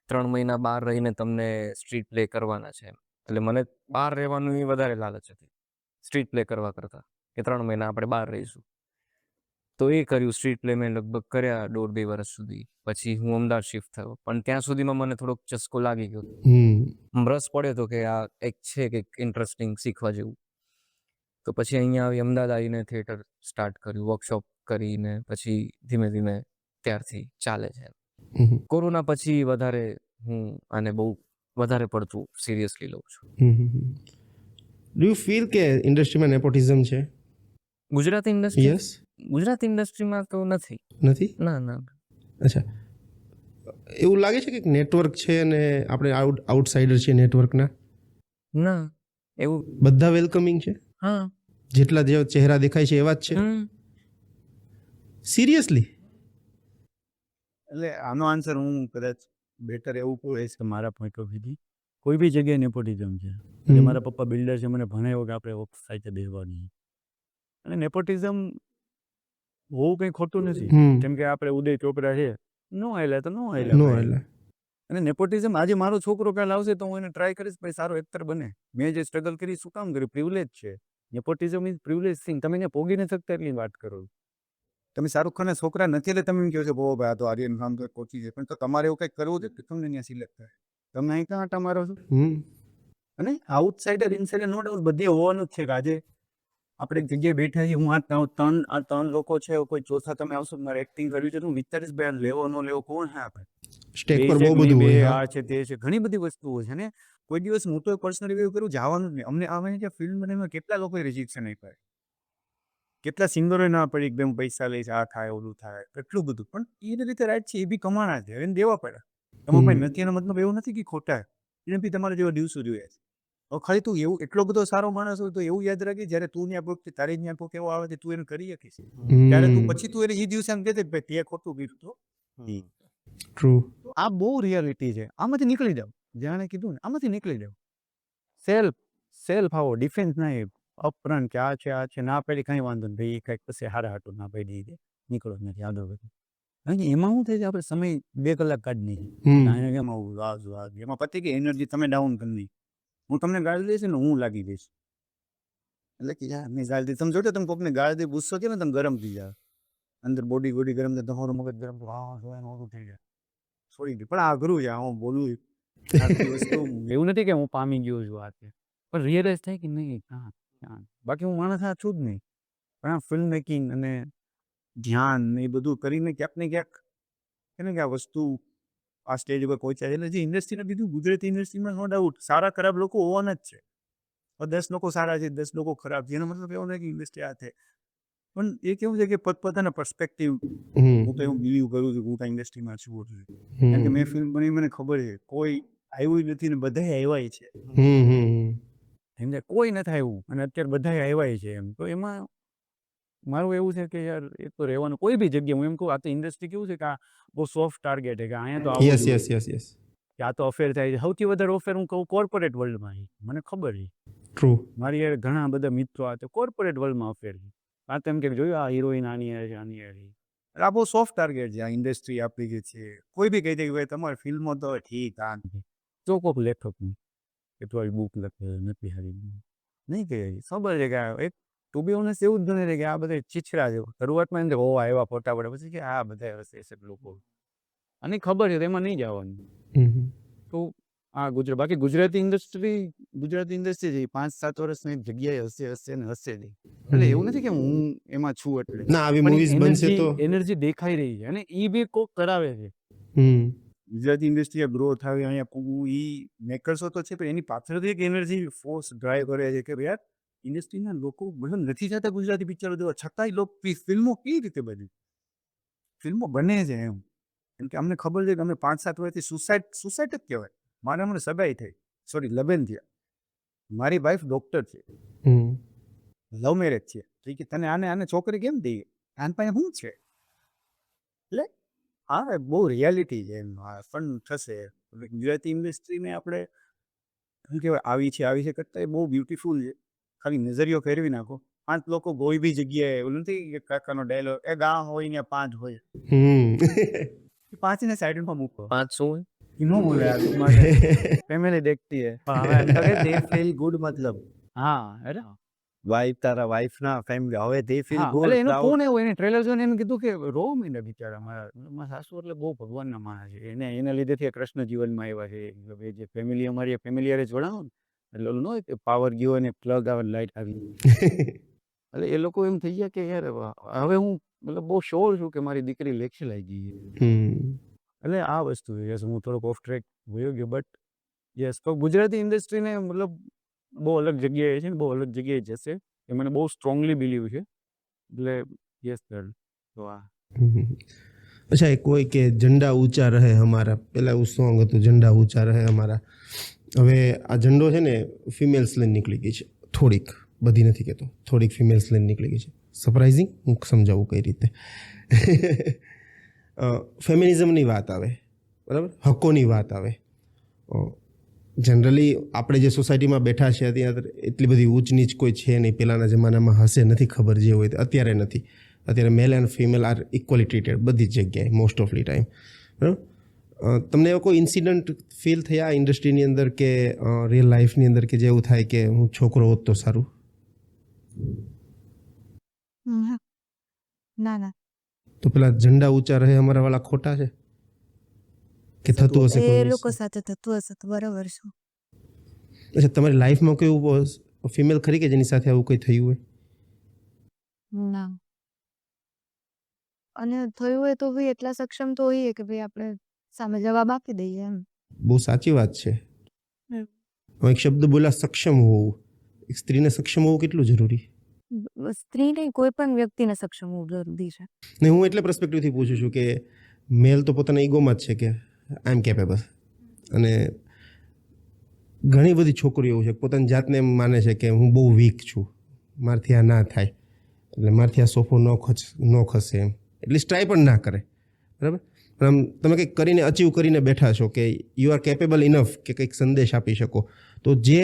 3 મહિના બહાર રહીને તમને સ્ટ્રીટ પ્લે કરવાના છે. એટલે મને બહાર રહેવાનું એ વધારે લાલચ હતી સ્ટ્રીટ પ્લે કરવા કરતાં, કે 3 મહિના આપણે બહાર રહીશું. તો એ કર્યું, સ્ટ્રીટ પ્લે મેં લગભગ કર્યા 1.5-2 વર્ષ સુધી. પછી હું અમદાવાદ શિફ્ટ થયો, પણ ત્યાં સુધીમાં મને થોડોક ચસ્કો લાગી ગયો, રસ પડ્યો હતો કે આ એક છે કંઈક ઇન્ટરેસ્ટિંગ શીખવા જેવું. તો પછી અહીંયા અમદાવાદ આવીને થિયેટર સ્ટાર્ટ કર્યું, વર્કશોપ કરીને પછી ધીમે ધીમે ત્યારથી ચાલે છે. કોરોના પછી વધારે હું આને બહુ વધારે પડતું સિરિયસલી લઉં છું. ડુ યુ ફીલ કે ઇન્ડસ્ટ્રીમાં નેપોટિઝમ છે? ગુજરાતી ઇન્ડસ્ટ્રી? યસ. ગુજરાતી ઇન્ડસ્ટ્રીમાં તો નથી. ના. અચ્છા, એવું લાગે છે કે નેટવર્ક છે અને આપણે આઉટસાઇડર છે નેટવર્કના? ના, એવું બધા વેલકમિંગ છે? હા, જેટલા જે ચહેરા દેખાય છે એવા જ છે? સિરિયસલી? એટલે આનો આન્સર હું કદાચ બેટર એવું કહીશ કે મારા પોઈન્ટ ઓફ વ્યૂથી કોઈ બી જગ્યાએ નેપોટિઝમ છે. એટલે મારા પપ્પા બિલ્ડર છે, મને ભણાવ્યો કે આપણે ઓફિસ સાથે બેસવાની. અને નેપોટિઝમ હોવું કંઈ ખોટું નથી. જેમ કે આપણે ઉદય ચોપરા છે, નો આવેલા તો નો નો આવેલા. એટલે અને નેપોટિઝમ આજે મારો છોકરો કાલ આવશે તો હું એને ટ્રાય કરીશ ભાઈ સારો એક્ટર બને. મેં જે સ્ટ્રગલ કરી શું કામ કર્યું? પ્રિવિલેજ છે. Nepotism is privilege thing. તમે એને પોગી નથી શકતા એટલી વાત કરો. તમે શાહરુખ ખાનના છોકરા નથી એટલે તમે એમ કહો છો બહુ ભાઈ આ તો આર્યન ખાન તો પહોંચી જાય, પણ તો તમારે એવું કંઈક કરવું છે કે તમને ત્યાં સિલેક્ટ થાય. તમે અહીં ક્યાં આટા મારો છો? અને આઉટસાઇડર ઇનસાઇડર નો ડાઉટ બધે હોવાનું જ છે કે આજે આપણે એક જગ્યાએ બેઠા છીએ, હું આ ત્રણ લોકો છે, કોઈ ચોથા તમે આવશો મારે એક્ટિંગ કરવી છે તો હું વિચારીશ ભાઈ લેવો ન લેવો કોણ હે આપણે સ્ટેક પર બહુ બધું હોય. આ છે તે છે, ઘણી બધી વસ્તુઓ છે. ને કોઈ દિવસ હું તો પર્સનલ રિવ્યુ કરું જવાનું જ નહીં. અમને આવે જે ફિલ્મ બનાવવામાં કેટલા લોકોએ રિજેક્શન આપ્યા, કેટલા સિંગરોએ ના પડી એકદમ પૈસા લઈશ આ થાય ઓલું થાય, કેટલું બધું. પણ એને રીતે રાઈટ છે, એ બી કમાણા છે, એને દેવા પડે. તમારા પાસે નથી એનો મતલબ એવું નથી કે ખોટા, એને બી તમારે જેવા દિવસો જોઈએ છે. હવે ખાલી તું એવું એટલો બધો સારો માણસ હોય તો એવું યાદ રાખી જ્યારે તું ત્યાં પોક તારી ત્યાં પોક એવો આવે તું એને કરી શકીશ. ત્યારે તું પછી તું એને એ દિવસે એમ કહેતે ભાઈ તે ખોટું કર્યું તો. ટ્રુ. આ બહુ રિયાલિટી છે. આમાંથી નીકળી જાવ, જાણે કીધું ને આમાંથી નીકળી જાવ. સેલ્ફ આવો ડિફેન્સ નહીં અપરન કે આ છે ના પેલી કઈ વાંધો નહીં ભાઈ કંઈક પછી હારા હાટું ના પડી દે નીકળો નથી આગળ વધુ. કારણ કે એમાં શું થાય છે આપણે સમય 2 કલાક કાઢી નહીં એમાં પતી ગઈ એનર્જી તમે ડાઉન કરી નહીં. હું તમને ગાળી દઈશ ને હું લાગી દઈશ એટલે કે યાર મેં ગાળી દીધી. તમે જોજો તમે કોકને ગાળી દઈ ગુસ્સો છે ને તમે ગરમ થઈ જાય, અંદર બોડી ગરમ થાય, તમારું મગજ ગરમ થઈ જાય છોડી દે. પણ આ અઘરું છે હું બોલું વસ્તુ એવું નથી કે હું પામી ગયો છું આ પણ રિયલાઇઝ થાય કે નહીં બાકી હું માણસ આ છું જ નહીં. પણ આ ફિલ્મ મેકિંગ અને ધ્યાન એ બધું કરીને ક્યાંક ને ક્યાંક એને કે આ વસ્તુ આ સ્ટેજ ઉપર પહોંચ્યા એટલે જે ઇન્ડસ્ટ્રીને બીજું ગુજરાતી ઇન્ડસ્ટ્રીમાં નો ડાઉટ સારા ખરાબ લોકો હોવાના જ છે. 10 લોકો સારા છે 10 લોકો ખરાબ છે એનો મતલબ એવો નહીં કે ઇન્ડસ્ટ્રી આ થાય. પણ એ કેવું છે કે પોતપોતાના પર્સપેક્ટિવ હું તો એવું બિલીવ કરું છું હું તો ઇન્ડસ્ટ્રીમાં છું. કારણ કે મેં ફિલ્મ બની મને ખબર છે કોઈ આવ્યું નથી ને બધા આવ્યા છે. એમ કોઈ નથી આવ્યું અને અત્યારે બધા આવ્યા છે એમ તો એમાં મારું એવું છે કે યાર એ તો રહેવાનું કોઈ બી જગ્યાએ હું એમ કહું આ તો ઇન્ડસ્ટ્રી કેવું છે કે આ બહુ સોફ્ટ ટાર્ગેટ છે કે અહીંયા તો યસ કે આ તો અફેર થાય છે. સૌથી વધારે અફેર હું કહું કોર્પોરેટ વર્લ્ડમાં મને ખબર છે. ટ્રુ. મારી યાર ઘણા બધા મિત્રો આ તો કોર્પોરેટ વર્લ્ડમાં અફેર છે. આ તેમ કે જોયું આ હિરોઈન આની છે એટલે આ બહુ સોફ્ટ ટાર્ગેટ છે આ ઇન્ડસ્ટ્રી આપણી જે છે. કોઈ બી કહી દે કે ભાઈ તમારી ફિલ્મો તો ઠીક આ ચોકોપ લેખકની કે તમારી બુક લખે નથી હારી નહીં કહે ખબર છે કે એક ટુ બી ઓનેસ્ટ એવું જ ગણે છે કે આ બધા છીછરા છે. શરૂઆતમાં એમ હોવા એવા ફોટા પડે પછી કે આ બધા હશે લોકો અને ખબર છે એમાં નહીં જવાનું. તો આ બાકી ગુજરાતી ઇન્ડસ્ટ્રી છે 5-7 વર્ષની જગ્યાએ હશે ને હશે નહીં. એટલે એવું નથી કે હું એમાં છું એટલે ના આવી મૂવીઝ બનશે તો એનર્જી દેખાઈ રહી છે અને એ બી કોક કરાવે છે. ગુજરાતી ઇન્ડસ્ટ્રી ગ્રો થાય અહીંયા પૂગવું એ મેકર્સો તો છે પણ એની પાછળથી એક એનર્જી ફોર્સ ડ્રાઈવ કરે છે કે યાર ઇન્ડસ્ટ્રીના લોકો નથી જતા ગુજરાતી પિક્ચરો જોવા છતાંય લોકો ફિલ્મો કેવી રીતે બની ફિલ્મો બને છે એમ કે અમને ખબર છે કે અમે 5-7 વર્ષથી સુસાઇડ જ કહેવાય. મારે હમણાં સગાઈ થઈ લગ્ન થયા મારી વાઈફ ડોક્ટર છે લવ મેરેજ છે તો કે તને આને છોકરી કેમ દઈ આન પાસે શું છે એટલે હા બહુ રિયાલિટી છે એમ ફન થશે. ગુજરાતી ઇન્ડસ્ટ્રીને આપણે શું કહેવાય આવી છે કરતાં એ બહુ બ્યુટીફુલ છે. ખાલી નજરિયો ફેરવી નાખો 5 લોકો કોઈ બી જગ્યાએ એવું નથી કે કાકાનો ડાયલોગ એ ગાં હોય ને 5 હોય 5 ને સાઈડમાં મૂકો 5 શું હોય નો બોલે યાર तुम्हारे फैमिली देखती है હવે એમ તો કે they feel good મતલબ અરે વાઈફ તારા વાઈફ ના ફેમિલી હવે they feel good એટલે એનો કોણ એવું એને ટ્રેલર જોઈને એને કીધું કે રો મીને બિચારા મારા સાસુ એટલે બહુ ભગવાનના માણસ છે એના લીધેથી કૃષ્ણ જીવનમાં આવ્યા છે જે ફેમિલી અમારી ફેમિલી હારે જોડાવો ને એટલે ઓલું ન હોય પાવર ગયો અને પ્લગ આવે લાઇટ આવી એટલે એ લોકો એમ થઈ ગયા કે યાર હવે હું મતલબ બહુ શ્યોર છું કે મારી દીકરી લેક્ચર આવી ગઈ એટલે આ વસ્તુ છે હું થોડોક ઓફ ટ્રેક વયો ગયો બટ યસ તો ગુજરાતી ઇન્ડસ્ટ્રીને મતલબ બહુ અલગ જગ્યાએ છે ને બહુ અલગ જગ્યાએ જશે એ મને બહુ સ્ટ્રોંગલી બિલીવ છે એટલે યસ સર તો આ અચ્છા એક કોઈ કે ઝંડા ઊંચા રહે હમારા પેલા એવું સોંગ હતું ઝંડા ઊંચા રહે હમારા. હવે આ ઝંડો છે ને ફિમેલ્સ લઈને નીકળી ગઈ છે થોડીક બધી નથી કહેતો થોડીક ફિમેલ્સ લઈને નીકળી ગઈ છે. સરપ્રાઇઝિંગ હું સમજાવું કઈ રીતે ફેમિનિઝમની વાત આવે બરાબર હકોની વાત આવે જનરલી આપણે જે સોસાયટીમાં બેઠા છે ત્યાં એટલી બધી ઊંચ નીચ કોઈ છે નહીં. પહેલાંના જમાનામાં હશે, નથી ખબર જે હોય તો. અત્યારે નથી. અત્યારે male and female are equally treated બધી જ જગ્યાએ, મોસ્ટ ઓફલી ટાઈમ. બરાબર. તમને એવો કોઈ ઇન્સિડન્ટ ફીલ થયા ઇન્ડસ્ટ્રીની અંદર કે રિયલ લાઈફની અંદર કે જે એવું થાય કે હું છોકરો હોત તો સારું? હા. ના ના તો પેલા ઝંડા ઊંચા રહે અમારા વાળા ખોટા છે કે થતું હશે એ કોઈ લોકો સાથે થતું હશે તો બરાબર છે. અચ્છા, તમારી લાઈફમાં કોઈ એવું ફિમેલ ખરી કે જેની સાથે આવું કંઈ થયું હોય? ના. અને થયું હોય તો બી એટલા સક્ષમ તો હોઈએ કે ભાઈ આપણે સામે જવાબ આપી દઈએ એમ. બહુ સાચી વાત છે. હમ. હું એક શબ્દ બોલા, સક્ષમ હોવું. એક સ્ત્રીને સક્ષમ હોવું કેટલું જરૂરી? સ્ત્રી નહીં, કોઈ પણ વ્યક્તિને સક્ષમ હોવું જરૂરી છે. ને હું એટલે પર્સપેક્ટિવથી પૂછું છું કે મેલ તો પોતાના ઈગોમાં જ છે કે આઈ એમ કેપેબલ, અને ઘણી બધી છોકરીઓ એવું છે પોતાની જાતને એમ માને છે કે હું બહુ વીક છું, મારથી આ ના થાય, એટલે મારથી આ સોફો ન ખસે એમ, એટલીસ્ટ ટ્રાય પણ ના કરે. બરાબર. પણ આમ તમે કંઈક કરીને અચીવ કરીને બેઠા છો કે યુ આર કેપેબલ ઇનફ કે કંઈક સંદેશ આપી શકો, તો જે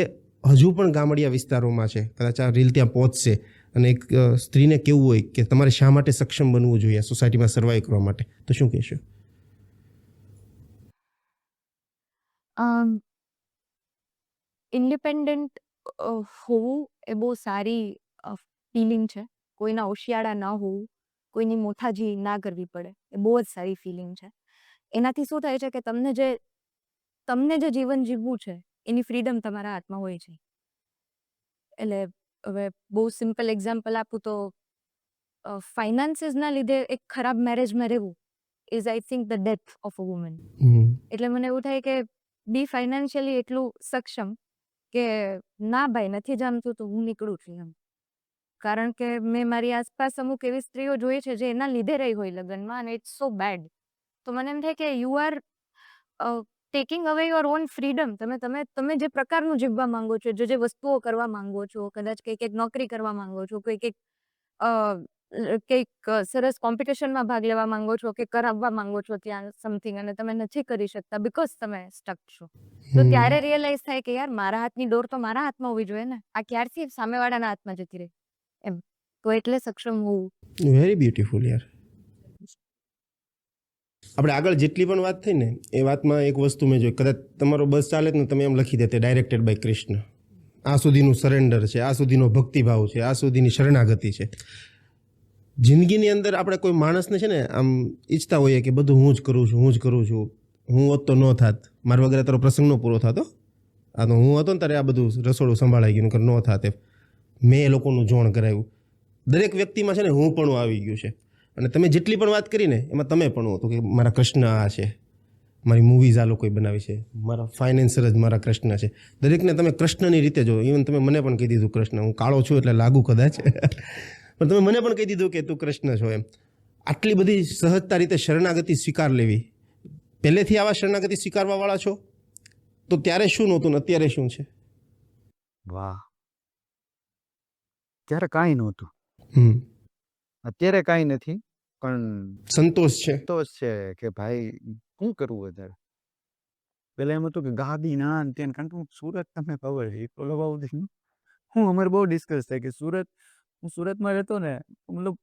હજુ પણ ગામડિયા વિસ્તારોમાં છે, કદાચ આ રીલ ત્યાં પહોંચશે, અને એક સ્ત્રીને કેવું હોય કે તમારે શા માટે સક્ષમ બનવું જોઈએ સોસાયટીમાં સર્વાઈવ કરવા માટે, તો શું કહેશો? ઇન્ડિપેન્ડન્ટ હોવું એ બહુ સારી ફિલિંગ છે. કોઈના ઓશિયાળા ન હોવું, કોઈની મોથાજી ના કરવી પડે, એ બહુ જ સારી ફિલિંગ છે. એનાથી શું થાય છે કે તમને જે જીવન જીવવું છે એની ફ્રીડમ તમારા હાથમાં હોય છે. એટલે હવે બહુ સિમ્પલ એક્ઝામ્પલ આપું તો ફાઇનાન્સીસના લીધે એક ખરાબ મેરેજમાં રહેવું is I think the death of a woman. એટલે મને એવું થાય કે બી ફાઇનાન્શિયલી એટલું સક્ષમ કે ના ભાઈ નથી જામતું તો હું નીકળું છું એમ. કારણ કે મેં મારી આસપાસ અમુક એવી સ્ત્રીઓ જોઈ છે જે એના લીધે રહી હોય લગ્નમાં, અને ઇટ્સ સો બેડ. તો મને એમ થાય કે યુ આર ટેકિંગ અવે યોર ઓન ફ્રીડમ. તમે જે પ્રકારનું જીવવા માંગો છો, જે વસ્તુઓ કરવા માંગો છો, કદાચ કંઈક નોકરી કરવા માંગો છો, કંઈક સરસ કોમ્પિટિશનમાં ભાગ લેવા માંગો છો કે કરાવવા માંગો છો ત્યાં સમથિંગ, અને તમે નથી કરી શકતા બિકોઝ તમે સ્ટક છો, તો ત્યારે રિયલાઇઝ થાય કે યાર મારા હાથની ડોર તો મારા હાથમાં હોવી જોઈએ ને, આ ક્યારથી સામેવાળાના હાથમાં જતી રહી એમ. તો એટલે સક્ષમ હોવું. વેરી બ્યુટીફુલ યાર. આપણે આગળ જેટલી પણ વાત થઈ ને એ વાતમાં એક વસ્તુ મેં જોઈ, કદાચ તમારો બસ ચાલે ને તમે એમ લખી દેતે ડાયરેક્ટેડ બાય કૃષ્ણ. આ સુધીનું સરેન્ડર છે, આ સુધીનો ભક્તિભાવ છે, આ સુધીની શરણાગતિ છે. જિંદગીની અંદર આપણે કોઈ માણસને છે ને આમ ઈચ્છતા હોઈએ કે બધું હું જ કરું છું, હું હોત તો ન થાત, મારા વગર તારો પ્રસંગ ન પૂરો થતો. આ તો હું હતો ને તારે આ બધું રસોડું સંભાળાઈ ગયું કે ન થાત. મેં એ લોકોનું જોણ કરાવ્યું. દરેક વ્યક્તિમાં છે ને હું પણ આવી ગયું છે. અને તમે જેટલી પણ વાત કરીને એમાં તમે પણ હતો કે મારા કૃષ્ણ આ છે, મારી મૂવીઝ આ લોકોએ બનાવી છે, મારા ફાઇનાન્સર જ મારા કૃષ્ણ છે. દરેકને તમે કૃષ્ણની રીતે જો. ઇવન તમે મને પણ કહી દીધું કૃષ્ણ, હું કાળો છું એટલે લાગુ કદાચ, પણ તમે મને પણ કહી દીધું કે તું કૃષ્ણ છો એમ. આટલી બધી સહજતા રીતે શરણાગતિ સ્વીકાર લેવી. પહેલેથી આવા શરણાગતિ સ્વીકારવાવાળા છો તો ત્યારે શું નહોતું ને અત્યારે શું છે? વાહ. ત્યારે કાંઈ નહોતું, હમ. અત્યારે કાંઈ નથી, પણ સંતોષ છે. સંતોષ છે કે ભાઈ શું કરવું વધારે. પેલા એમ હતું કે ગાદી ના ને તેને, કારણ કે સુરત તમને ખબર છે તો લગાવું હું અમારે બહુ ડિસ્કસ થાય કે હું સુરતમાં રહેતો ને, મતલબ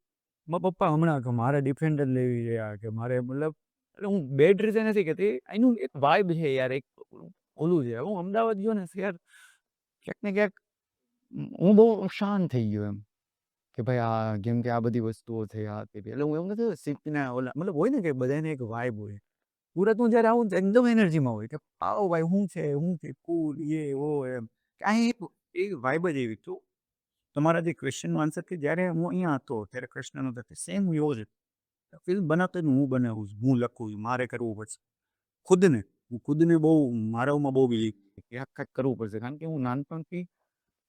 મારા પપ્પા હમણાં કે મારે ડિફેન્ડર લેવી છે યાર, કે મારે મતલબ, એટલે હું બેડ રીતે નથી કહેતી, એનું એક વાઇબ છે યાર, એક ઓલું છે. હું અમદાવાદ ગયો ને યાર, ક્યાંક ને ક્યાંક હું બહુ શાંત થઈ ગયો એમ કે ભાઈ આ કેમ કે આ બધી વસ્તુઓ થઈ આ તે. એટલે હું એમ નથી સિટીના ઓલા, મતલબ હોય ને કે બધાને એક વાઇબ હોય. સુરતનું જ્યારે આવું ને એકદમ એનર્જીમાં હોય કે આવો ભાઈ હું છે કુલ એ ઓ એમ, કાંઈ એ વાઇબ જ એવી. તો તમારા જે ક્વેશ્ચનનો આન્સર કે જ્યારે હું અહીંયા હતો ત્યારે કૃષ્ણનો હતો સેમ એવો જ ફિલ્મ બનાવતો હું બનાવું છું, હું લખું છું, મારે કરવું પડશે હું ખુદને બહુ મારામાં બહુ બિલીવ કે આ કાંઈક કરવું પડશે. કારણ કે હું નાનપણથી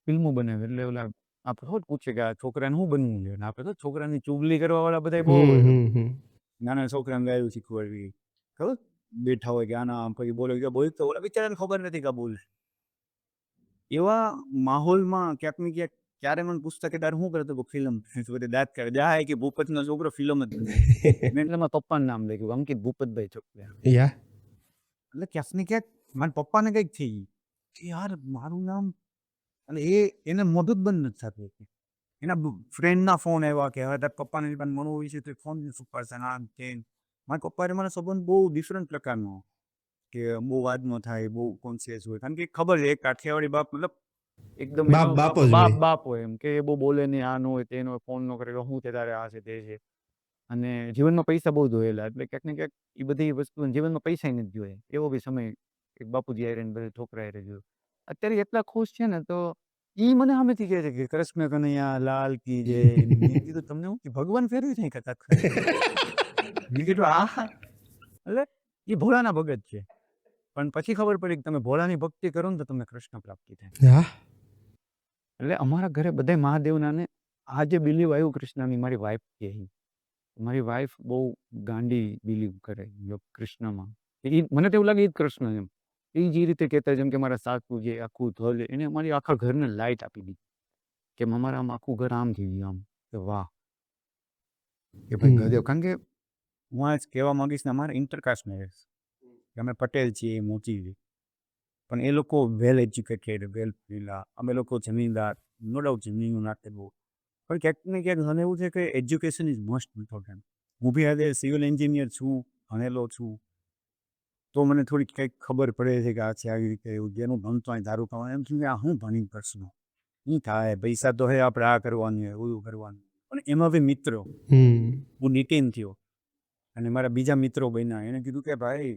ફિલ્મો બનાવે એટલે ઓલા આપણે શું પૂછે કે આ છોકરાને શું બનવું છે, આપણે તો છોકરાની ચુગલી કરવા વાળા બધા બહુ હોય. નાના છોકરાને ગાયું શીખવાડવી, ખબર બેઠા હોય કે આના પછી બોલે કે બોલતો ઓલા બિચારાને ખબર નથી કે બોલે. એવા માહોલમાં ક્યાંક ને ક્યાંક ક્યારે મને પૂછતા કે તારે શું કરતો ફિલ્મ, દાંત કરે જાય કે ભૂપતનો છોકરો ફિલ્મ જ બને. મેં એટલે મારા પપ્પાનું નામ લખ્યું અંકિત ભૂપતભાઈ ચોકલિયા. યા એટલે ક્યાંક ને ક્યાંક મારા પપ્પાને કંઈક થઈ ગયું કે યાર મારું નામ, અને એને મદદ બંધ નથી થતું. એના ફ્રેન્ડના ફોન આવ્યા કે હવે તાર પપ્પાને પણ મળવું હોય છે તો ફોન નથી ઉપાડતા, આમ તેમ. મારા પપ્પાને મને સંબંધ બહુ ડિફરન્ટ પ્રકારનો, કે બહુ વાત ન થાય, બહુ કોન્શિયસ હોય, કારણ કે ખબર છે એક કાઠિયાવાડી બાપ મતલબ એકદમ બાપ એનો બાપ જ બાપ હોય. બાપ હોય, એમ કે એ બહુ બોલે નહીં, આ ન હોય, તે ન હોય, ફોન ન કરે, કે શું છે તારે, આ છે તે છે. અને જીવનમાં પૈસા બહુ જોયેલા, એટલે ક્યાંક ને ક્યાંક એ બધી વસ્તુ જીવનમાં પૈસા નથી જોઈએ, એવો બી સમય એક બાપુજી આવીને બધા છોકરા હારે જોયો. અત્યારે એટલા ખુશ છે ને, તો ઈ મને સામેથી કહે છે કે કૃષ્ણ કનૈયા લાલ કી જય. મેં કીધું તમને હું કે ભગવાન ફેરવી નહીં કથા. મેં કીધું આ એટલે એ ભોળાના ભગત છે, પણ પછી ખબર પડી કે તમે ભોળાની ભક્તિ કરો ને તો તમને કૃષ્ણ પ્રાપ્તિ થાય. હા. એટલે અમારા ઘરે બધા મહાદેવના, ને આ જે બિલીવ આવ્યું કૃષ્ણની, મારી વાઈફ કહે, મારી વાઈફ બહુ ગાંડી બિલીવ કરે કૃષ્ણમાં. મને તો એવું લાગે એ જ કૃષ્ણ, એમ એ જે રીતે કહેતા, જેમ કે મારા સાસુ જે આખું ધોલે, એને અમારી આખા ઘરને લાઈટ આપી દીધી, કે અમારા આમ આખું ઘર આમ થઈ ગયું, આમ કે વાહ, કે ભાઈ ગજબ. કારણ કે હું આ જ કહેવા માંગીશ ને, અમારે ઇન્ટરકાસ્ટ મેરેજ, કે અમે પટેલ છીએ, મોચી છીએ, પણ એ લોકો વેલ એજ્યુકેટેડ, વેલ પેલા, અમે લોકો જમીનદાર, નો ડાઉટ જમીનનું નાતે બહુ, પણ ક્યાંક ને ક્યાંક મને એવું છે કે એજ્યુકેશન ઇઝ મોસ્ટ ઇમ્પોર્ટન્ટ. હું બી આજે સિવિલ એન્જિનિયર છું, ભણેલો છું, તો મને થોડીક કંઈક ખબર પડે છે કે આ છે આવી રીતે, એવું જેનું ભણતો હોય દારૂ ખાવાનું, એમ શું કે આ હું ભણી કરશું, શું થાય, પૈસા તો હે, આપણે આ કરવાનું હોય, ઓલું કરવાનું. પણ એમાં બી મિત્રો, હું નીતિન થયો, અને મારા બીજા મિત્રો બન્યા, એને કીધું કે ભાઈ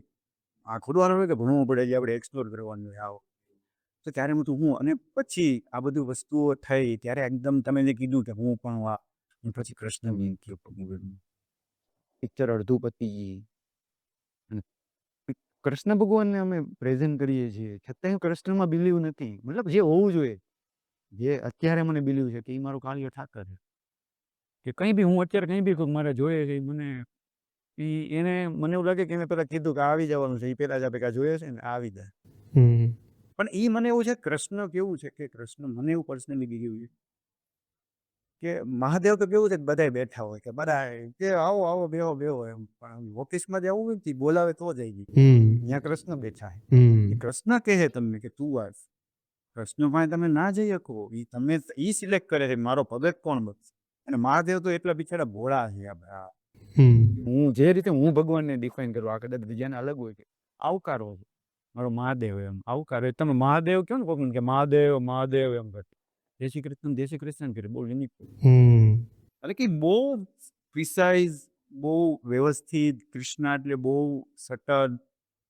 આ ખોદવાનું હોય કે ભણવું પડે છે, આપણે એક્સપ્લોર કરવાનું હોય, આવો. તો ત્યારે હું, અને પછી આ બધી વસ્તુઓ થઈ ત્યારે એકદમ તમે જે કીધું કે હું પણ પછી કૃષ્ણ પિક્ચર અડધું પતી ગઈ, અને કૃષ્ણ ભગવાનને અમે પ્રેઝન્ટ કરીએ છીએ, છતાંય કૃષ્ણમાં બિલીવ નથી. મતલબ જે હોવું જોઈએ, જે અત્યારે મને બિલીવ છે કે એ મારું કાળિયો ઠાકર છે, કે કંઈ બી હું અત્યારે કંઈ બી મારે જોઈએ છે, મને એને મને એવું લાગે કે એને પેલા કીધું કે આવી જવાનું છે, એ પેલા જ આપે કે જોઈએ છે ને આવી જાય. પણ એ મને એવું છે, કૃષ્ણ કેવું છે કે કૃષ્ણ મને એવું પર્સનલી બિલીવ છે કે મહાદેવ તો કેવું છે કે બધા બેઠા હોય, કે બધા કે આવો આવો બેહો બેહો, એમ. પણ ઓફિસમાં જ આવું હોય બોલાવે તો જાય, ત્યાં કૃષ્ણ બેઠા છે. એ કૃષ્ણ કહે તમને કે તું આ કૃષ્ણ પાસે તમે ના જઈ શકો, એ તમે ઈ સિલેક્ટ કરે છે મારો ભગત કોણ બનશે. અને મહાદેવ તો એટલા બિચારા ભોળા છે. હું જે રીતે હું ભગવાનને ડિફાઇન કરું, આ કદાચ બીજાને અલગ હોય, કે આવકારો છે મારો મહાદેવ, એમ આવકારો. તમે મહાદેવ કહો ને કોક કે મહાદેવ મહાદેવ, એમ કરે જય શ્રી કૃષ્ણ કરે, બહુ યુનિક. એટલે કે બહુ પ્રિસાઇઝ, બહુ વ્યવસ્થિત. કૃષ્ણ એટલે બહુ સટલ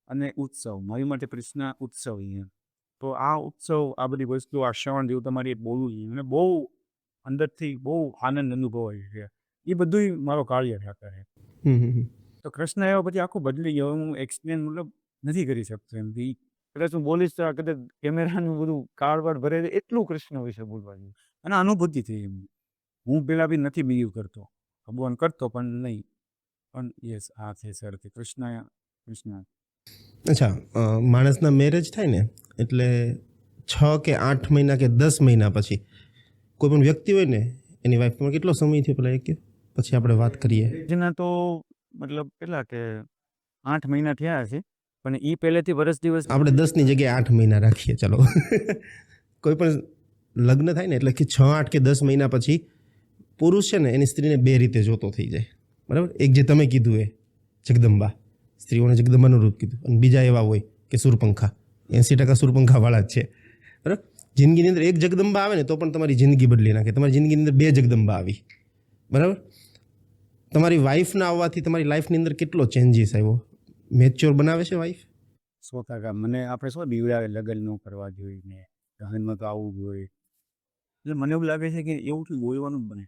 અને ઉત્સવ, મારી માટે કૃષ્ણ ઉત્સવ અહીંયા. તો આ ઉત્સવ, આ બધી વસ્તુ, આ ક્ષણ જેવું તમારી બોલવું જોઈએ, અને બહુ અંદરથી બહુ આનંદ અનુભવાય છે. એ બધું મારો કાર્ય ઠાકર છે. તો કૃષ્ણ આવ્યા પછી આખું બદલી ગયો, હું એક્સપ્લેન મતલબ નથી કરી શકતો એમ. કદાચ હું બોલીશ તો કદાચ કેમેરાનું બધું કાળવાળ ભરે, એટલું કૃષ્ણ વિશે બોલવાનું, અને અનુભૂતિ થઈ એમ. હું પેલા બી નથી બિલીવ કરતો, ભગવાન કરતો પણ નહીં, પણ યસ આ છે સર કે કૃષ્ણ. અચ્છા, માણસના મેરેજ થાય ને એટલે 6 કે 8 મહિના કે 10 મહિના પછી કોઈ પણ વ્યક્તિ હોય ને, એની વાઈફ, તમારે કેટલો સમય થયો પેલા, એક પછી આપણે વાત કરીએ. એના તો મતલબ કેટલા કે 8 મહિના થયા છે, પણ એ પહેલેથી વર્ષ દિવસ આપણે 10ની જગ્યાએ 8 મહિના રાખીએ, ચલો. કોઈ પણ લગ્ન થાય ને એટલે કે 6, 8 કે 10 મહિના પછી પુરુષ છે ને એની સ્ત્રીને બે રીતે જોતો થઈ જાય, બરાબર. એક જે તમે કીધું એ જગદંબા, સ્ત્રીઓને જગદંબાનું રૂપ કીધું, અને બીજા એવા હોય કે સુરપંખા, 80% સુરપંખાવાળા જ છે, બરાબર. જિંદગીની અંદર એક જગદંબા આવે ને તો પણ તમારી જિંદગી બદલી નાખે. તમારી જિંદગીની અંદર 2 જગદંબા આવી, બરાબર. તમારી વાઈફના આવવાથી તમારી લાઈફની અંદર કેટલો ચેન્જીસ આવ્યો, મેચ્યોર બનાવે છે વાઈફ? 100%. મને આપણે શું બીવડાવે લગ્ન ન કરવા જોઈએ ને, લગ્નમાં તો આવું જોઈએ, એટલે મને એવું લાગે છે કે એવું બોલવાનું જ બને,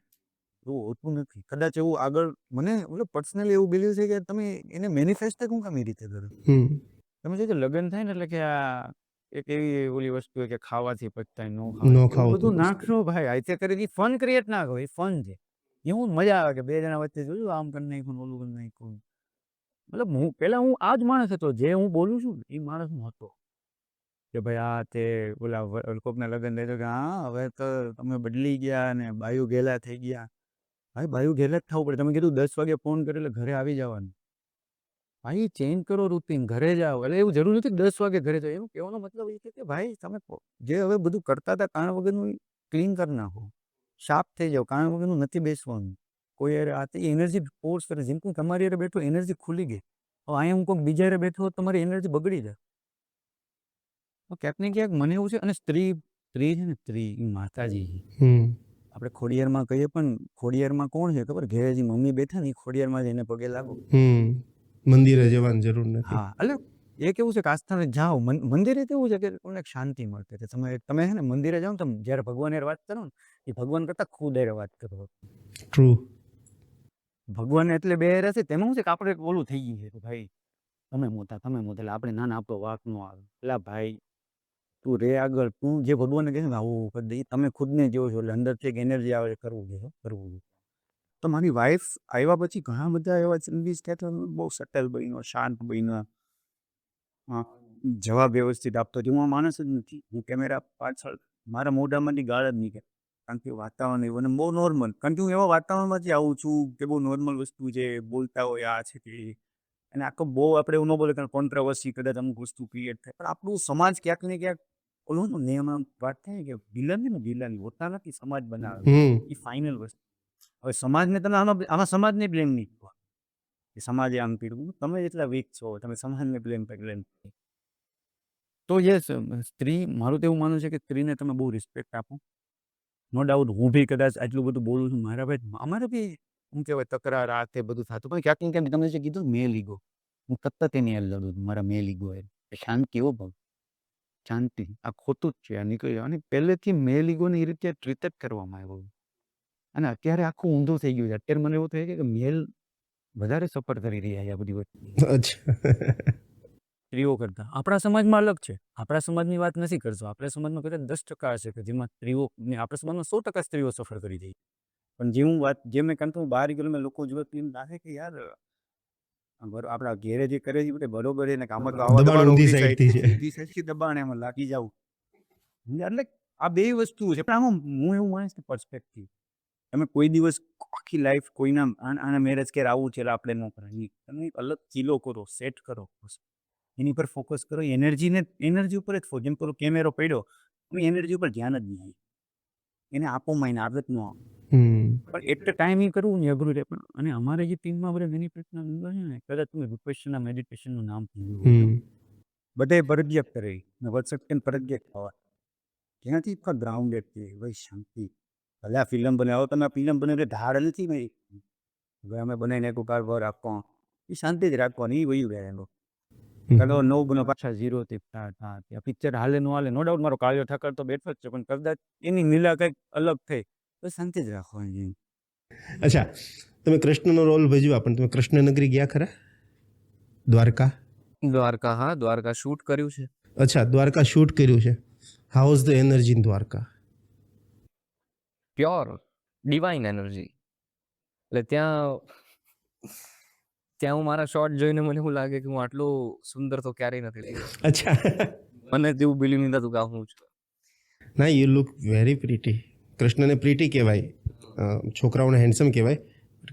એવું હોતું નથી. કદાચ એવું આગળ મને મતલબ પર્સનલી એવું બિલીવ છે કે તમે એને મેનિફેસ્ટ શું કામ એ રીતે કરો. તમે જો લગ્ન થાય ને એટલે કે આ એક એવી ઓલી વસ્તુ કે ખાવાથી પચતાય ન ખાવાય, એવું બધું નાખશો ભાઈ, આઈતે કરી ફન ક્રિએટ ના કરો, એ ફન છે. એવું મજા આવે કે 2 જણા વચ્ચે જોયું આમ કરી નાખ્યું, ઓલું કરી નાખ્યું. મતલબ હું આ જ માણસ હતો, જે હું બોલું છું એ માણસ હું હતો, કે ભાઈ આ તે ઓલા કોકના લગ્ન થાય તો કે હા હવે તો તમે બદલી ગયા ને બાયું ઘેલા થઈ ગયા. ભાઈ બાયું ઘેલા જ થવું પડે. તમે કીધું 10 વાગે ફોન કરે એટલે ઘરે આવી જવાનું, ભાઈ ચેન્જ કરો રૂટીન, ઘરે જાઓ. એટલે એવું જરૂર નથી 10 વાગે ઘરે જાઓ. એવું કહેવાનો મતલબ એ છે કે ભાઈ તમે જે હવે બધું કરતા હતા કારણ વગરનું ક્લીન કરી નાખો, સાફ થઈ જાઓ. કારણ વગરનું નથી બેસવાનું. કોઈ યાર આ એનર્જી ફોર્સ કરે. જેમ કે તમારી યારે બેઠો એનર્જી ખુલી ગઈ. હવે અહીંયા હું કોઈક બીજા યારે બેઠો હોત તમારી એનર્જી બગડી જાય. તો ક્યાંક ને ક્યાંક મને એવું છે. અને સ્ત્રી સ્ત્રી છે ને, સ્ત્રી એ માતાજી છે. આપણે ખોડિયારમાં કહીએ પણ ખોડિયારમાં કોણ છે ખબર? ઘેરે જે મમ્મી બેઠા ને એ ખોડિયારમાં જઈને પગે લાગો. મંદિરે જવાની જરૂર નથી. હા, એટલે એ કેવું છે કે આસ્થાને જાઓ. મંદિરે કેવું છે કે તમને એક શાંતિ મળતી છે. તમે છે ને મંદિરે જાઓ ને, તમે જ્યારે ભગવાન યાર વાત કરો ને, એ ભગવાન કરતા ખુદ યાર વાત કરો. ટ્રુ. ભગવાન એટલે બે યાર છે. તેમાં શું છે કે આપણે ઓલું થઈ ગયું છે કે ભાઈ તમે મોટા એટલે આપણે નાના આપણો વાક નો આવે. એટલે ભાઈ તું રે આગળ. તું જે ભગવાનને કહે છે ને આવું કરી દે, તમે ખુદને જેવો છો એટલે અંદરથી એક એનર્જી આવે કરવું જોઈએ. તો મારી વાઈફ આવ્યા પછી ઘણા બધા એવા ચેન્જીસ થયા. તો બહુ સટલ બન્યો, શાંત બન્યો, જવાબ વ્યવસ્થિત આપતો. હું આ માણસ જ નથી. હું કેમેરા પાછળ મારા મોઢામાંથી ગાળ જ નીકળે. કારણ કે વાતાવરણ એવું અને બહુ નોર્મલ. કારણ કે હું એવા વાતાવરણમાંથી આવું છું કે બહુ નોર્મલ વસ્તુ છે. બોલતા હોય આ છે તે. અને આખો બહુ આપણે એવું ન બોલે કારણ કોન્ટ્રાવર્સી કદાચ અમુક વસ્તુ ક્રિએટ થાય. પણ આપણું સમાજ ક્યાંક ને ક્યાંક ઓલું નિયમમાં વાત થાય કે વિલન હોતા નથી, સમાજ બનાવે. એ ફાઇનલ વસ્તુ. હવે સમાજને તમે આમાં સમાજને બ્લેમ નહીં કરો કે સમાજે આમ કર્યું. તમે જેટલા વીક છો તમે સમાજને બ્લેમ તો યસ, સ્ત્રી મારું તો એવું માનવું છે કે સ્ત્રીને તમે બહુ રિસ્પેક્ટ આપો. નો ડાઉટ હું બી કદાચ આટલું બધું બોલું છું. મારા ભાઈ અમારે બી શું કહેવાય તકરાર આ તે બધું થતું. પણ ક્યાંક ને ક્યાંક તમે જે કીધું મેલ ઈગો, હું સતત એની હાલ લડું છું. મારા મેલ ઈગો એ શાંતિ એવો ભાવ શાંતિ આ ખોટું જ છે. આ નીકળી જાય. અને પહેલેથી મેલ ઈગોને એ રીતે ટ્રીટ જ કરવામાં આવ્યો. અને અત્યારે આખું ઊંધું થઈ ગયું છે. અત્યારે મને એવું થાય છે કે મેલ વધારે સફર કરી રહ્યા છે આ બધી વસ્તુ સ્ત્રીઓ કરતા. આપણા સમાજમાં અલગ છે. આપણા સમાજની વાત નથી કરતો. આપણા સમાજમાં કદાચ 10% હશે કે જેમાં સ્ત્રીઓ, આપણા સમાજમાં 100% સ્ત્રીઓ સફર કરી રહી. પણ જે મેં કંઈ બહાર ગયેલો મેં લોકો જોવે એમ લાગે કે યાર આપણા ઘેરે જે કરે છે બરોબર છે ને કામ તો આવા ઊંધી સાઈડથી દબાણ એમાં લાગી જવું. એટલે આ બે વસ્તુ છે. પણ આમાં હું એવું માનીશ કે પર્સપેક્ટિવ. તમે કોઈ દિવસ આખી લાઈફ કોઈના આના મેરેજ કે આવું છે આપણે ન કરાય. તમે અલગ ચીલો કરો, સેટ કરો, એની પર ફોકસ કરો. એનર્જી ઉપર જ જેમ પેલો કેમેરો પડ્યો એનર્જી ઉપર ધ્યાન જ નહીં. એને આપો માં એને આદત ન આપો. પણ એટ ટાઈમ એ કરવું ને અઘરું છે. પણ અને અમારે જે ટીમમાં બધા મેનિફેસ્ટના મેમ્બર છે ને, કદાચ તમે વિપશ્યના મેડિટેશનનું નામ સાંભળ્યું. બધાએ ફરજિયાત કરે ને વોટ્સએપ ફરજિયાત થવા. ત્યાંથી ગ્રાઉન્ડેડ છે ભાઈ શાંતિ. ભલે આ ફિલ્મ બનાવો તમે આ ફિલ્મ બને ઢાળ નથી ભાઈ. હવે અમે બનાવીને એક કાર પર રાખવા એ શાંતિ જ રાખવાની એ વયું રહે એનો. કાલો 9 બનો પાછા 0 થી સ્ટાર્ટ. હા પિક્ચર હાલે નો હાલે નો ડાઉટ મારો કાળિયો ઠાકર તો બેઠો જ છે. પણ કદાચ એની લીલા કંઈક અલગ થઈ તો શાંતિ જ રાખવાની. અચ્છા, તમે કૃષ્ણનો રોલ ભજવા પણ તમે કૃષ્ણનગરી ગયા ખરા? દ્વારકા? હા, દ્વારકા શૂટ કર્યું છે. અચ્છા, દ્વારકા શૂટ કર્યું છે. How is the energy in Dwarka? Pure divine energy. એટલે ત્યાં હું મારા શોટ જોઈને મને એવું લાગે કે હું આટલો સુંદર તો ક્યારેય નથી દેખ્યો. અચ્છા. મને તેવું બિલીવ નહીં થતું કે હું છું. ના, યુ લુક વેરી પ્રીટી. કૃષ્ણને પ્રીટી કહેવાય, છોકરાઓને હેન્ડસમ કહેવાય.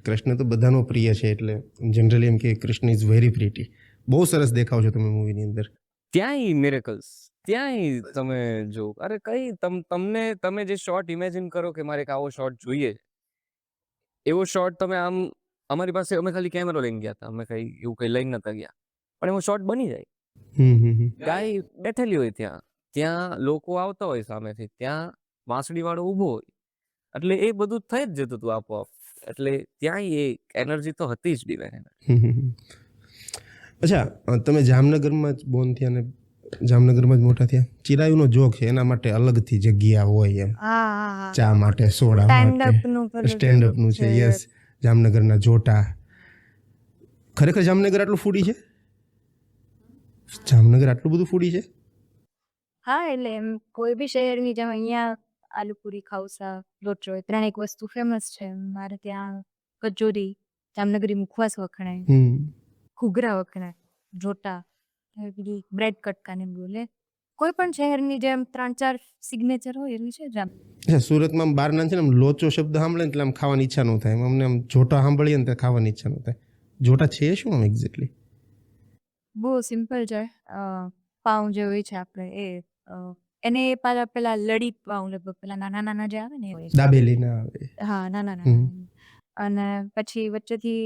કૃષ્ણ તો બધાનો પ્રિય છે. એટલે જનરલી એમ કે કૃષ્ણ ઇઝ વેરી પ્રીટી. બહુ સરસ દેખાવ છો તમે મૂવીની અંદર. ત્યાંય મિરેકલ્સ, ત્યાંય તમે જો અરે કઈ તમે જે શોટ ઇમેજિન કરો કે મારે એક આવો શોટ જોઈએ, એવો શોટ તમે આમ અમારી પાસે અમે ખાલી કેમેરો લઈને ગયા હતા. અમે કઈ એવું કઈ લઈને નતા ગયા, પણ એવો શોટ બની જાય. ગાય બેઠેલી હોય ત્યાં લોકો આવતા હોય સામેથી, ત્યાં વાંસળી વાળો ઊભો હોય, એટલે એ બધું થઈ જ જતું હતું આપોઆપ. એટલે ત્યાંય એ એનર્જી તો હતી જ ડિવાઇન. અચ્છા, તમે જામનગરમાં જ બોર્ન થયા ને જામનગરમાં જ મોટા થયા. ચિરાયુનો જોક છે એના માટે અલગથી જગ્યા હોય એમ, ચા માટે, સોડા માટે, સ્ટેન્ડઅપનું છે. યસ, જામનગરના જોટા. ખરેખર જામનગર આટલું ફૂડી છે? જામનગર આટલું બધું ફૂડી છે? હા, એટલે એમ કોઈ બી શહેરની જેમ અહીંયા આલુપુરી, ખાઉસા, લોચો એ ત્રણેક વસ્તુ ફેમસ છે. મારે ત્યાં કચોરી, જામનગરી મુખવાસ વખણાય, ઘૂઘરા વખણાય, જોટા, પેલી બ્રેડ કટકા ને બોલે. કોઈ પણ શહેરની જેમ 3-4 સિગ્નેચર હોય એવી છે જામ. અચ્છા, સુરતમાં બહારના છે ને આમ લોચો શબ્દ સાંભળે ને એટલે આમ ખાવાની ઈચ્છા ન થાય. અમને આમ જોટા સાંભળીએ ને તો ખાવાની ઈચ્છા ન થાય. જોટા છે શું આમ એક્ઝેક્ટલી? બહુ સિમ્પલ છે. પાઉં જે હોય છે આપણે એને પેલા લડી પાઉં લગભગ પેલા નાના નાના જે આવે ને એ હોય છે. દાબેલી ના આવે. હા નાના હમ. નાના અને પછી વચ્ચેથી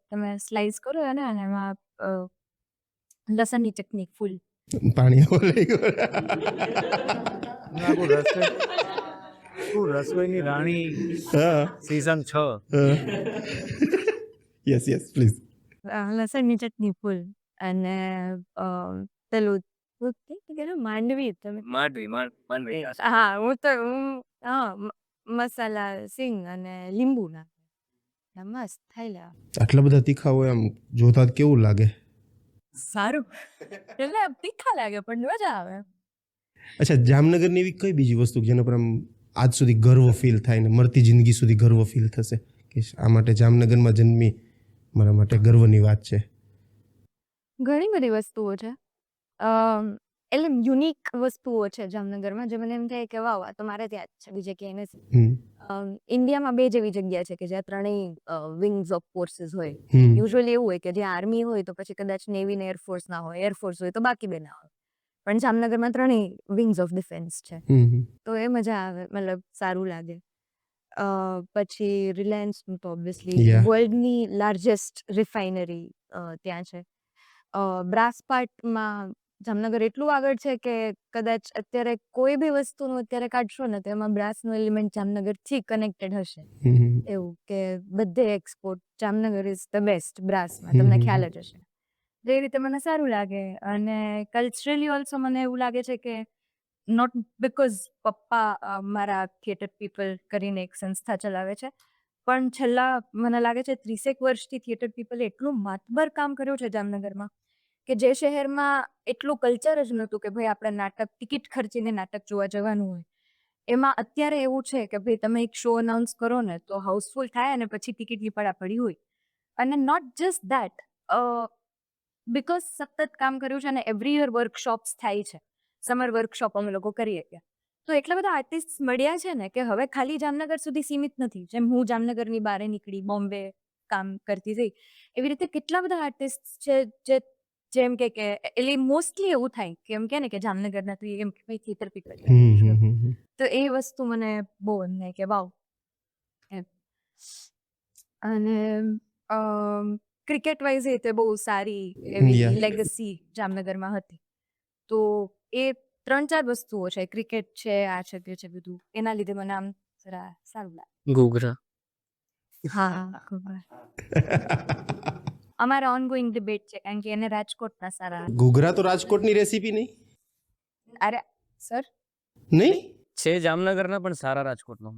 તમે સ્લાઈસ કરો અને એમાં લસણની ચટણી ફૂલ. પાણી ઓલી રસોઈની રાણી હા સીઝન 6 યસ યસ પ્લીઝ. લસણની ચટણી ફૂલ અને પેલું શું કીધું? માંડવી તમે માંડવી હા હું મસાલા સિંગ અને લીંબુ નાખે મસ્ત થઈ લે. આટલા બધા તીખા હોય આમ જોતા જ કેવું લાગે. સારું એટલે તીખા લાગે પણ મજા આવે. અચ્છા, જામનગરની એવી કઈ બીજી વસ્તુ કે જેના પર આમ આજ સુધી ગર્વ ફીલ થાય ને મરતી જિંદગી સુધી ગર્વ ફીલ થશે કે આ માટે જામનગરમાં જન્મી મારા માટે ગર્વની વાત છે? ઘણી બધી વસ્તુઓ છે. એટલે યુનિક વસ્તુઓ છે જામનગરમાં જે મને એમ થાય કે વાવ આ તો મારે ત્યાં જ છે, બીજે ક્યાંય નથી. હમ ઇન્ડિયામાં 2 જેવી જગ્યા છે કે જ્યાં ત્રણેય વિંગ્સ ઓફ ફોર્સીસ હોય. હમ યુઝ્યુઅલી એવું હોય કે જ્યાં આર્મી હોય તો પછી કદાચ નેવી ને એરફોર્સ ના હોય, એરફોર્સ હોય તો બાકી બે ના હોય. પણ જામનગરમાં ત્રણેય વિંગ્સ ઓફ ડિફેન્સ છે. હમ તો એ મજા આવે, મતલબ સારું લાગે. પછી રિલાયન્સનું તો ઓબ્વિયસલી Yeah. વર્લ્ડની લાર્જેસ્ટ રિફાઇનરી ત્યાં છે. બ્રાસ પાર્ટમાં જામનગર એટલું આગળ છે કે કદાચ અત્યારે કોઈ બી વસ્તુનું અત્યારે કાઢશો ને તો એમાં બ્રાસનો એલિમેન્ટ જામનગરથી કનેક્ટેડ હશે. હમ એવું કે બધે export Jamnagar is the best બ્રાસમાં, તમને ખ્યાલ જ હશે. તો એ રીતે મને સારું લાગે અને કલ્ચરલી ઓલ્સો મને એવું લાગે છે કે નોટ બિકોઝ પપ્પા મારા થિયેટર પીપલ કરીને એક સંસ્થા ચલાવે છે, પણ છેલ્લા મને લાગે છે 30 વર્ષથી થિયેટર પીપલે એટલું માતબર કામ કર્યું છે જામનગરમાં કે જે શહેરમાં એટલું કલ્ચર જ નહોતું કે ભાઈ આપણે નાટક ટિકિટ ખર્ચીને નાટક જોવા જવાનું હોય, એમાં અત્યારે એવું છે કે ભાઈ તમે એક શો અનાઉન્સ કરો ને તો હાઉસફુલ થાય અને પછી ટિકિટની પડાપડી હોય. અને નોટ જસ્ટ દેટ, બિકોઝ સતત કામ કર્યું છે અને એવરી યર વર્કશોપ્સ થાય છે. સમર વર્કશોપ અમે લોકો કરીએ કે તો એટલા બધા આર્ટિસ્ટ મળ્યા છે ને કે હવે ખાલી જામનગર સુધી સીમિત નથી. જેમ હું જામનગરની બહાર નીકળી બોમ્બે કામ કરતી થઈ, એવી રીતે કેટલા બધા આર્ટિસ્ટ છે જેમ કે એટલે મોસ્ટલી એવું થાય કે એમ કે ને કે જામનગરના તો એમ કે ભાઈ થિયેટર પીપલ તો એ વસ્તુ મને બહુ એમ થાય કે વાવ એમ. અને ક્રિકેટ વાઇઝ એ તે બહુ સારી એવી Yeah. લેગસી જામનગરમાં હતી. તો એ 3-4 વસ્તુઓ છે, ક્રિકેટ છે, આ છે તે છે બધું, એના લીધે મને આમ જરા સારું લાગે. ઘૂઘરા હા અમારા ઓનગોઈંગ ડિબેટ છે કારણ કે એને રાજકોટના સારા. ઘૂઘરા તો રાજકોટની રેસીપી નહીં? અરે સર નહીં છે જામનગરના પણ સારા રાજકોટનો.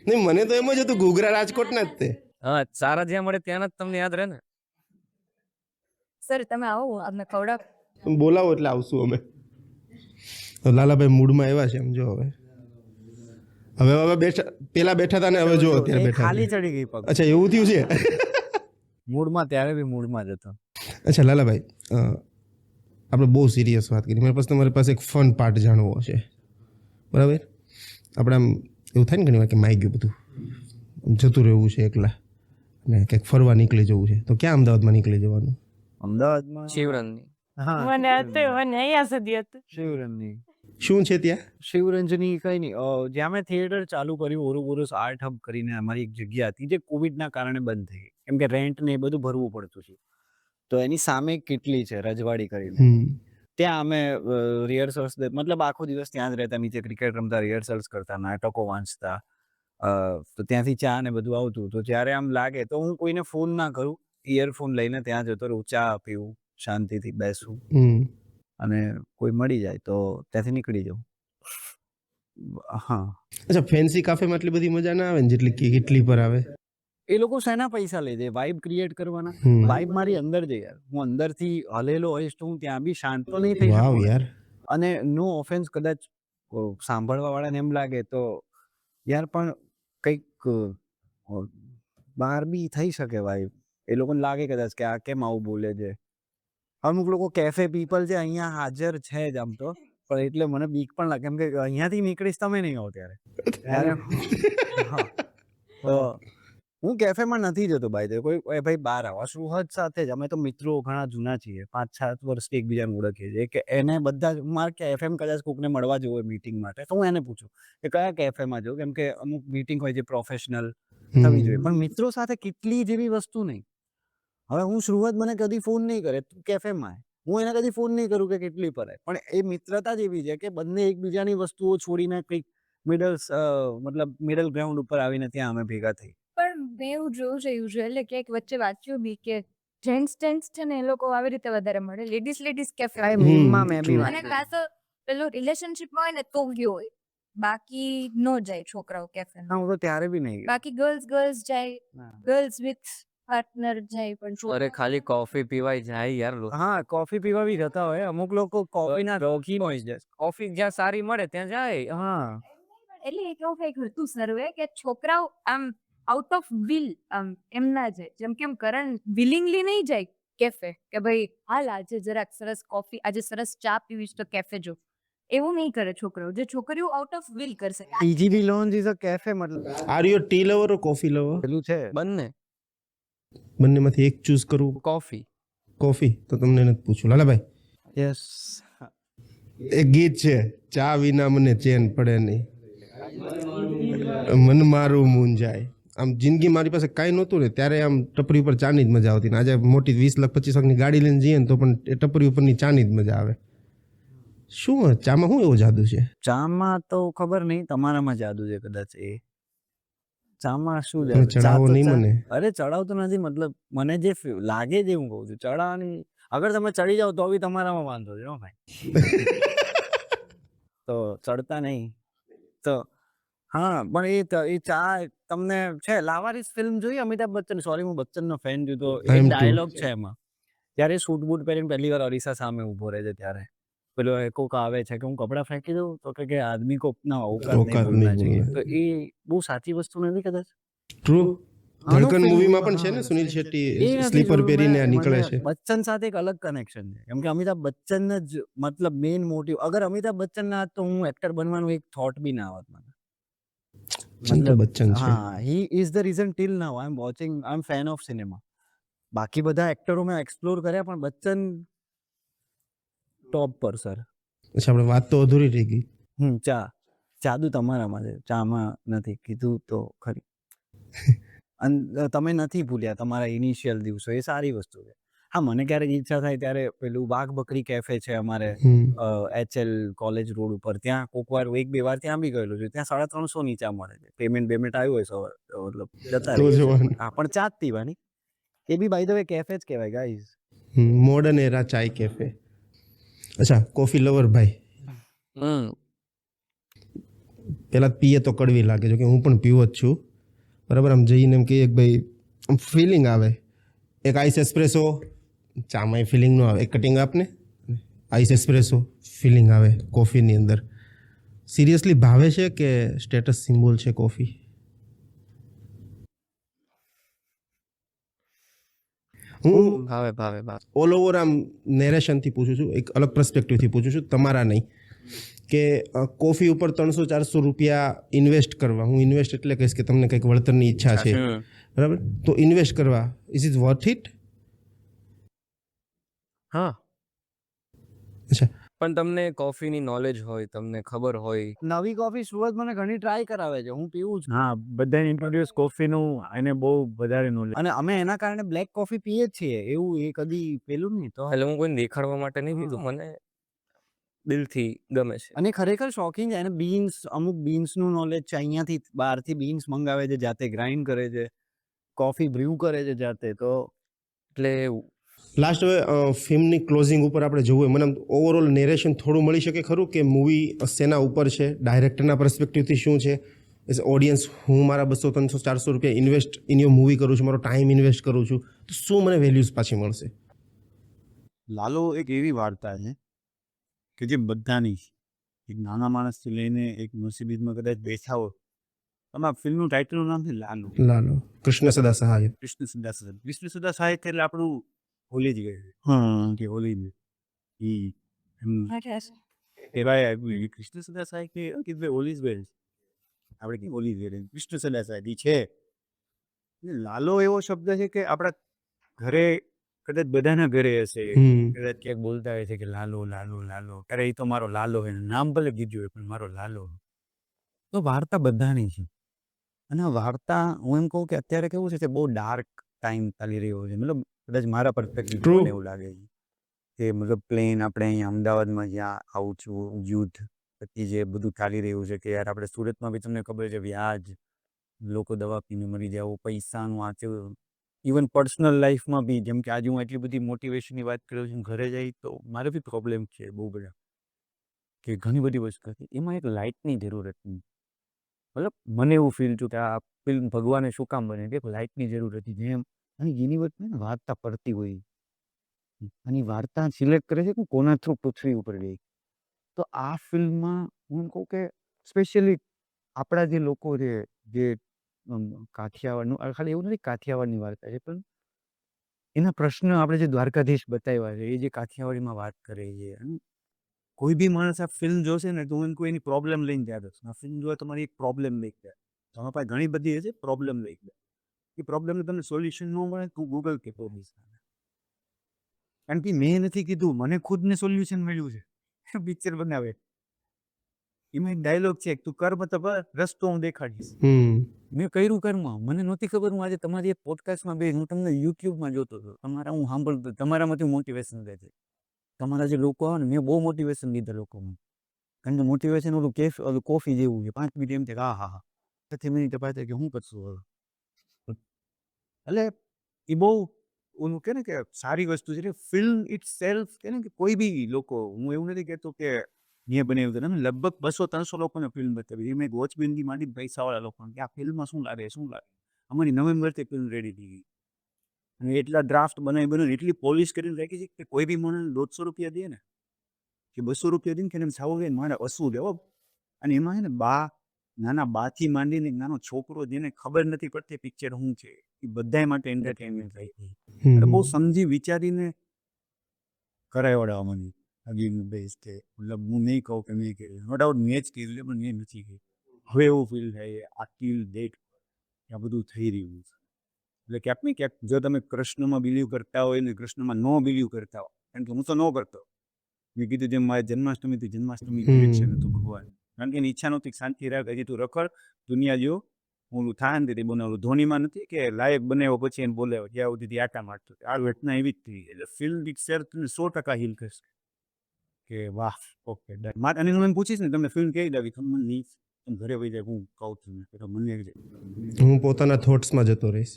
નહીં, મને તો એમ જ હતું ઘૂઘરા રાજકોટના જ તે. હા, સારા જ્યાં મળે ત્યાંના જ તમને યાદ રહે ને. સર તમે આવો અમને ખવડાવ. બોલાવો એટલે આવશું અમે. તો લાલાભાઈ મૂડમાં આવ્યા છે, એમ જો હવે બેઠા, પેલા બેઠા હતા ને હવે જો અત્યારે એ બેઠા ખાલી છે. ચડી ગઈ પગ. અચ્છા, એવું થયું છે. મૂડમાં ત્યારે બી મૂડમાં જ હતો. અચ્છા લાલાભાઈ, આપણે બહુ સિરિયસ વાત કરી, મારી પાસે તમારી પાસે એક ફન પાર્ટ જાણવો છે, બરાબર? આપણે આમ એવું થાય ને ઘણી વાર કે માઈ ગયું બધું, જતું રહેવું છે એકલા અને કંઈક ફરવા નીકળી જવું છે, તો ક્યાં અમદાવાદમાં નીકળી જવાનું? અમદાવાદમાં શિવરંગની હા મને હતું મને અહીંયા સુધી હતું. શિવરંજની શું છે ત્યાં? શિવરંજની કઈ નહીં, જ્યાં મેં થિયેટર ચાલુ કર્યું ઓરોબોરોસ આર્ટ હબ કરીને અમારી એક જગ્યા હતી જે કોવિડના કારણે બંધ થઈ ગઈ, કેમ કે રેન્ટ ને એ બધું ભરવું પડતું હતું. તો એની સામે કેટલી છે રજવાડી કરીને, ત્યાં અમે રિહર્સલ્સ, મતલબ આખો દિવસ ત્યાં જ રહેતા, નીચે ક્રિકેટ રમતા, રિહર્સલ્સ કરતા, નાટકો વાંચતા. તો ત્યાંથી ચા ને બધું આવતું. તો જ્યારે આમ લાગે તો હું કોઈને ફોન ના કરું, ઇયરફોન લઈને ત્યાં જતો રહું, ચા પીવું, શાંતિથી બેસું અને કોઈ મળી જાય તો ત્યાંથી નીકળી જાઉં. હા, અચ્છા, ફેન્સી કાફેમાં એટલી બધી મજા ના આવે ને જેટલી કેટલી પર આવે. એ લોકો શેના પૈસા લે છે? વાઇબ ક્રિએટ કરવાના. વાઇબ મારી અંદર છે યાર, હું અંદરથી હલેલો હોઈશ તો હું ત્યાં બી શાંત તો નહીં થઈ વાવ શકું. યાર. અને નો ઓફેન્સ, કદાચ સાંભળવા વાળાને એમ લાગે તો યાર પણ કંઈક બહાર બી થઈ શકે વાઇબ. એ લોકોને લાગે કદાચ કે આ કેમ આવું બોલે છે. અમુક લોકો કેફે પીપલ છે અહીંયા હાજર છે જ આમ તો, પણ એટલે મને બીક પણ લાગે કેમ કે અહીંયાથી નીકળીશ તમે નહીં આવો ત્યારે. હા, તો હું કેફેમાં નથી જતો બાય ધ વે. કોઈ ભાઈ બહાર આવો સુહદ સાથે જ અમે તો મિત્રો ઘણા જૂના છીએ, 5-7 વર્ષથી એકબીજાને ઓળખીએ છીએ કે એને બધા જ મારે કેફેમાં કદાચ કોકને મળવા જવું હોય મીટિંગ માટે તો હું એને પૂછું કે કયા કેફેમાં જવું, કેમ કે અમુક મીટિંગ હોય છે પ્રોફેશનલ થવી જોઈએ, પણ મિત્રો સાથે કેટલી જેવી વસ્તુ નહીં. હવે હું સુહદ મને કદી ફોન નહીં કરે તું કેફેમાં હું એને કદી ફોન નહીં કરું કે કેટલી પર પણ એ મિત્રતા જ એવી છે કે બંને એકબીજાની વસ્તુઓ છોડીને કંઈક મિડલ ગ્રાઉન્ડ ઉપર આવીને ત્યાં અમે ભેગા થઈ. પણ મેં એવું જોયું છે યુઝ્યુઅલી ક્યાંક વચ્ચે વાંચ્યું બી કે જેન્ટ્સ છે ને એ લોકો આવી રીતે વધારે મળે, લેડીઝ કેફે મીમમાં મેં બી અને ખાસ પેલો રિલેશનશિપમાં હોય ને તો ગયો હોય, બાકી નો જાય છોકરાઓ કેફે. હું તો ત્યારે બી નહીં ગયો. બાકી ગર્લ્સ જાય, ના. ગર્લ્સ વિથ પાર્ટનર જાય, પણ અરે છોકરાઓ ખાલી કોફી પીવાય જાય યાર લોકો. હા કોફી પીવા બી જતા હોય, અમુક લોકો કોફીના શોખીન હોય છે. કોફી જ્યાં સારી મળે ત્યાં જાય. હા એટલે એક એવું કંઈક હતું સર્વે કે છોકરાઓ આમ આઉટ ઓફ વિલ આમ એમના છે, જેમ કેમ કરણ વિલિંગલી નહીં જાય કેફે કે ભાઈ હાલ આજે જરાક સરસ કોફી, આજે સરસ ચા પીવીશ તો કેફે જો, એવું નહીં કરે છોકરાઓ. જે છોકરીઓ આઉટ ઓફ વિલ કરશે. TGV lounge is a cafe, મતલબ are you tea lover or coffee lover? પેલું છે બંને. બંનેમાંથી એક ચૂઝ કરવું. કોફી. કોફી તો તમને નથી પૂછું. લાલાભાઈ, યસ. એક ગીત છે, ચા વિના મને ચેન પડે નહીં, મન મારું મૂંઝાય. આમ જિંદગી મારી પાસે કાંઈ નહોતું ને ત્યારે આમ ટપરી ઉપર ચાની જ મજા આવતી ને આજે મોટી 20 લાખ 25 લાખની ગાડી લઈને જઈએ ને તો પણ એ ટપરી ઉપરની ચાની જ મજા આવે. શું ચામાં શું એવું જાદુ છે? ચામાં તો ખબર નહીં, તમારામાં જાદુ છે કદાચ. એ ચામાં શું તમે ચડાવો નહીં મને. અરે ચડાવતો નથી, મતલબ મને જે લાગે છે હું કહું છું. ચડાવવાની અગર તમે ચડી જાઓ તો બી તમારામાં વાંધો છે હો ભાઈ. તો ચડતા નહીં તો હા. પણ એ ચા તમને છે. લાવારીસ ફિલ્મ જોઈ અમિતાભ બચ્ચન? સોરી હું બચ્ચનનો ફેન છું, તો I એક am too. ડાયલોગ છે એમાં, ત્યારે સૂટ બૂટ પહેરીને પહેલી વાર અરીસા સામે ઊભો રહે છે ત્યારે પેલો કોક આવે છે કે હું કપડાં ફેંકી દઉં તો કે આદમી કો ના औकात औकात नहीं नहीं भूलना चाहिए. भूलना. તો એ બહુ સાચી વસ્તુ નથી કદાચ. ટ્રુ. આનું ધડકન film મૂવીમાં માં પણ છે ને હા, સુનિલ એ શેટ્ટી નથી સ્લીપર જોયું પહેરીને મેં. નીકળે મને છે. બચ્ચન સાથે એક અલગ કનેક્શન છે, કેમ કે અમિતાભ બચ્ચન જ મતલબ મેઇન મોટિવ. અગર અમિતાભ બચ્ચન ના હોત તો હું એક્ટર બનવાનું એક થોટ બી ના હોત મને. અમિતાભ બચ્ચન છે. હા, he is the reason till now I am fan of cinema. બાકી બધા એક્ટરો મેં એક્સપ્લોર કર્યા પણ બચ્ચન ટોપ પર સર. અચ્છા, આપણે વાત તો અધૂરી રહી ગઈ. જાદુ તમારામાં છે, ચામાં નથી. કીધું તો ખરી. અને તમે નથી ભૂલ્યા તમારા ઇનિશિયલ દિવસો, એ સારી વસ્તુ છે. હા, મને ક્યારેક ઈચ્છા થાય ત્યારે પેલું વાઘ બકરી કેફે છે અમારે HL કોલેજ રોડ ઉપર, ત્યાં કોક વાર 1-2 વાર ત્યાં બી ગયેલો છું. ત્યાં 350 નીચા મળે છે. પેમેન્ટ આવ્યું હોય સવાર મતલબ જતા તો રહીએ છીએ. જવાનું. હા, પણ ચા જ પીવાની. એ બી બાય ધ વે કેફે જ કહેવાય ગાઈઝ. મોડર્ન એરા ચાય કેફે. અચ્છા, કોફી લવર ભાઈ, પેલા પીએ તો કડવી લાગે છે કે હું પણ પીવો જ છું બરાબર. આમ જઈને એમ કહીએ કે ભાઈ આમ ફિલિંગ આવે, એક આઈસ એસ્પ્રેસો, ચામાં ફિલિંગ ન આવે, એક કટિંગ આપને આઈસ એસ્પ્રેસો ફિલિંગ આવે કોફીની અંદર. સિરિયસલી ભાવે છે કે સ્ટેટસ સિમ્બોલ છે કોફી? હું ભાવે. ઓલ ઓવર આમ નેરેશનથી પૂછું છું, એક અલગ પર્સપેક્ટિવથી પૂછું છું, તમારા નહીં. કે કોફી ઉપર 300-400 રૂપિયા ઇન્વેસ્ટ કરવા, હું ઇન્વેસ્ટ એટલે કહીશ કે તમને કંઈક વળતરની ઈચ્છા છે બરાબર, તો ઇન્વેસ્ટ કરવા ઇઝ ઇટ વર્થ ઇટ? હા, અચ્છા, પણ તમને કોફીની નોલેજ હોય, તમને ખબર હોય. નવી કોફી સુરત મને ઘણી ટ્રાય કરાવે છે, હું પીવું છું. હા, બધાને ઇન્ટ્રોડ્યુસ કોફીનું એને બહુ વધારે નોલેજ, અને અમે એના કારણે બ્લેક કોફી પીએ જ છીએ. એવું એ કદી પેલું નહીં તો. એટલે હું કોઈને દેખાડવા માટે નહીં પીધું, મને દિલથી ગમે છે. અને ખરેખર શોખીન છે. અને અમુક બીન્સનું નોલેજ છે. અહીંયાથી બહારથી બીન્સ મંગાવે છે, જાતે ગ્રાઇન્ડ કરે છે, કોફી બ્ર્યુ કરે છે જાતે. તો એટલે એવું લાસ્ટ હવે ફિલ્મની ક્લોઝિંગ ઉપર આપણે જોવું, મને ઓવરઓલ નેરેશન થોડું મળી શકે ખરું કે મૂવી શેના ઉપર છે, ડાયરેક્ટરના પર્સપેક્ટિવથી શું છે, એઝ ઓડિયન્સ હું મારા 200-300-400 રૂપિયા ઇન્વેસ્ટ ઇન યોર મૂવી કરું છું, મારો ટાઈમ ઇન્વેસ્ટ કરું છું, તો શું મને વેલ્યુઝ પાછી મળશે? લાલો એક એવી વાર્તા છે કે જે બધાની, એક નાના માણસથી લઈને એક મુસીબતમાં કદાચ બેઠા હોય. તમારા ફિલ્મનું ટાઇટલનું નામ છે લાલો. લાલો, કૃષ્ણ સદા સહાય. કૃષ્ણ સદા સહાય એટલે આપણું હોલી જ ગઈ. હા, કે હોલી જ એ ભાઈ કૃષ્ણ સદા સહાય કે ભાઈ હોલી જ ગઈ. આપણે કે હોલી જ ગઈ કૃષ્ણ સદા સહાય છે. લાલો એવો શબ્દ છે કે આપણા ઘરે કદાચ બધાના ઘરે હશે, હમ કદાચ ક્યાંક બોલતા હોય છે કે લાલો લાલો લાલો, અરે એ તો મારો લાલો હોય, નામ ભલે કીધું હોય પણ મારો લાલો. તો વાર્તા બધાની છે. અને આ વાર્તા હું એમ કહું કે અત્યારે કેવું છે કે બહુ ડાર્ક ટાઈમ ચાલી રહ્યો છે, મતલબ કદાચ મારા પરસ્પેક્ટિવ True. મને એવું લાગે છે કે મતલબ પ્લેન આપણે અહીંયા અમદાવાદમાં જ્યાં આવું છું યુદ્ધ પછી જે બધું ચાલી રહ્યું છે કે યાર આપણે સુરતમાં બી તમને ખબર છે વ્યાજ, લોકો દવા પીને મરી જાય, પૈસાનું આ છે. ઇવન પર્સનલ લાઈફમાં બી જેમ કે આજે હું એટલી બધી મોટિવેશનની વાત કરું છું, ઘરે જઈ તો મારે બી પ્રોબ્લેમ છે બહુ બધા કે ઘણી બધી વસ્તુ હતી, એમાં એક લાઇટની જરૂર હતી. મતલબ મને એવું ફીલ થયું કે આ ફિલ્મ ભગવાને શું કામ બને કે લાઇટની જરૂર હતી, જેમ અને એની વચ્ચે ને વાર્તા પડતી હોય અને ઈ વાર્તા સિલેક્ટ કરે છે કે કોના થ્રુ પૃથ્વી ઉપર ગઈ. તો આ ફિલ્મમાં હું એમ કહું કે સ્પેશિયલી આપણા જે લોકો છે જે કાઠિયાવાડનું ખાલી એવું નથી કાઠિયાવાડની વાર્તા છે પણ એના પ્રશ્ન આપણે જે દ્વારકાધીશ બતાવ્યા છે એ જે કાઠિયાવાડીમાં વાત કરે છે અને કોઈ બી માણસ આ ફિલ્મ જોશે ને તો હું કોઈ એની પ્રોબ્લેમ લઈને જાય છે. આ ફિલ્મ જોવા તમારી એક પ્રોબ્લેમ લઈ જાય, તમારા પાસે ઘણી બધી છે પ્રોબ્લેમ લઈ જાય, એ પ્રોબ્લેમને તમને સોલ્યુશન ન મળે તું ગૂગલ કે પોલીસ, કારણ કે મેં નથી કીધું, મને ખુદને સોલ્યુશન મળ્યું છે પિક્ચર બનાવે. એમાં એક ડાયલોગ છે તું કર્મ તો રસ્તો હું દેખાડીશ. હમ મેં કર્યું કર્મ, મને નહોતી ખબર હું આજે તમારી એક પોડકાસ્ટમાં બે હું તમને યુટ્યુબમાં જોતો હતો, તમારા હું સાંભળતો, તમારામાંથી મોટિવેશન લે છે, તમારા જે લોકો આવે ને મેં બહુ મોટિવેશન લીધા લોકોમાં, કારણ કે મોટિવેશન ઓલું કોફી જેવું છે, 5 મિનિટ એમ થાય હા હા 6 મિનિટ પાછળ કે હું કરશું હવે. એટલે એ બહુ ઓલું કે ને કે સારી વસ્તુ છે. ફિલ્મ ઇટ સેલ્ફ કે ને કે કોઈ બી લોકો, હું એવું નથી કહેતો કે મેં બનાવ્યું હતું, લગભગ 200-300 લોકોને ફિલ્મ બતાવી, એમાં એક વોચમેનથી માંડી પૈસાવાળા લોકો કે આ ફિલ્મમાં શું લાગે શું લાગે. અમારી નવેમ્બરથી ફિલ્મ રેડી થઈ ગઈ અને એટલા ડ્રાફ્ટ બનાવી એટલી પોલિશ કરીને રાખી છે કે કોઈ બી મને 150 રૂપિયા દે ને કે 200 રૂપિયા દઈને કે એને સાવ મારે વસવું દેવો. અને એમાં છે ને નાના બાથી માંડીને નાનો છોકરો જેને ખબર નથી પડતી પિક્ચર શું છે એ બધા માટે એન્ટરટેનમેન્ટ થઈ ગઈ. એટલે બહુ સમજી વિચારીને કરાવડાવવા માંડી અગેન બેઝ કે મતલબ હું નહીં કહું કે મેં કે નો ડાઉટ મેં જ કીધું પણ મેં નથી કહ્યું. હવે એવું ફીલ થાય આ ટીલ ડેટ આ બધું થઈ રહ્યું છે. એટલે ક્યાંક ને ક્યાંક જો તમે કૃષ્ણમાં બિલીવ કરતા હોય ને કૃષ્ણમાં ન બિલીવ કરતા હોય, કારણ કે હું તો ન કરતો, મેં કીધું જેમ મારે જન્માષ્ટમી છે ને તું ભગવાન, કારણ કે એની ઈચ્છા નહોતી શાંતિ રાખ, હજી તું રખડ દુનિયા જો ઓલું થાય ને તે બનાવું. ધોનીમાં નથી કે લાયક બનાવ્યો પછી એને બોલાવ્યો જ્યાં સુધી આટા મારતો, આ ઘટના એવી જ થઈ. એટલે ફિલ્મ પિક્ચર તમને 100% હિલ કરશે કે વાહ ઓકે ડન. અને હું એમ પૂછીશ ને તમને ફિલ્મ કેવી લાગી, તમને નહીં ઘરે વહી જાય હું કહું છું મને હું પોતાના થોટ્સમાં જતો રહીશ.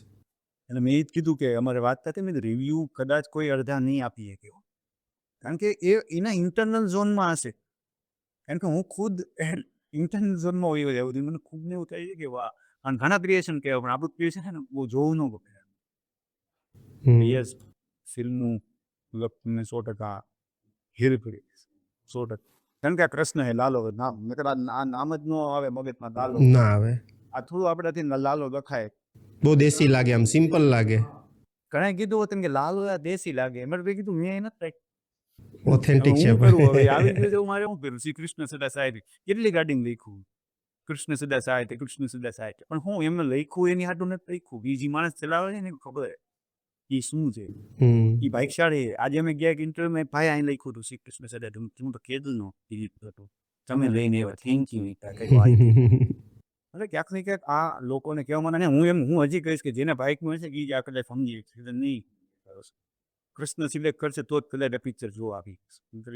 એટલે મેં એ જ કીધું કે અમારે વાત થતી મેં રિવ્યૂ કદાચ કોઈ અડધા નહીં આપીએ કે, કારણ કે એ એના ઇન્ટરનલ ઝોનમાં હશે, કારણ કે હું ખુદ ઇન્ટરનલ ઝોનમાં હોય જાઉં છું, મને ખુદને એવું થાય છે કે વાહ. અને ઘણા ક્રિએશન કહેવાય પણ આપણું ક્રિએશન છે ને બહુ જોવું ન ગમે. યસ ફિલ્મનું મતલબ તમને 100% હિલ કરી 100%, કારણ કે આ કૃષ્ણ હે લાલો નામ મતલબ આ નામ જ ન આવે મગજમાં લાલો ના આવે, આ થોડું આપણાથી લાલો લખાય. બહુ દેશી લાગે, આમ સિમ્પલ લાગે, ઘણા કીધું હતું કે લાલો આ દેશી લાગે, મેં કીધું મેં નથી ઓથેન્ટિક છે. હું કરું હવે આવી રીતે મારે શું કર્યું, શ્રી કૃષ્ણ સદા સાહિત્ય કેટલી ગાડી લખ્યું, કૃષ્ણ સદા સાહિત્ય કૃષ્ણ સદા સાહિત્ય, પણ હું એમને લખ્યું એની હાટું નથી લખ્યું, બીજી માણસ ચલાવે છે ને ખબર એ શું છે એ ભાઈશાળી. આજે અમે ગયા ઇન્ટરવ્યુ મેં ભાઈ અહીં લખ્યું હતું શ્રી કૃષ્ણ સદા, હું તો કેદું નો હતું તમે લઈને આવ્યા થેન્ક યુ એટલે ક્યાંક ને ક્યાંક આ લોકોને કહેવા મને હું હજી કહીશ કે જેને બાઇક મળે છે એ જ આ કદાચ સમજી નહીં કૃષ્ણ સિલેક્ટ કરશે તો જ કદાચ પિક્ચર જોવા આપી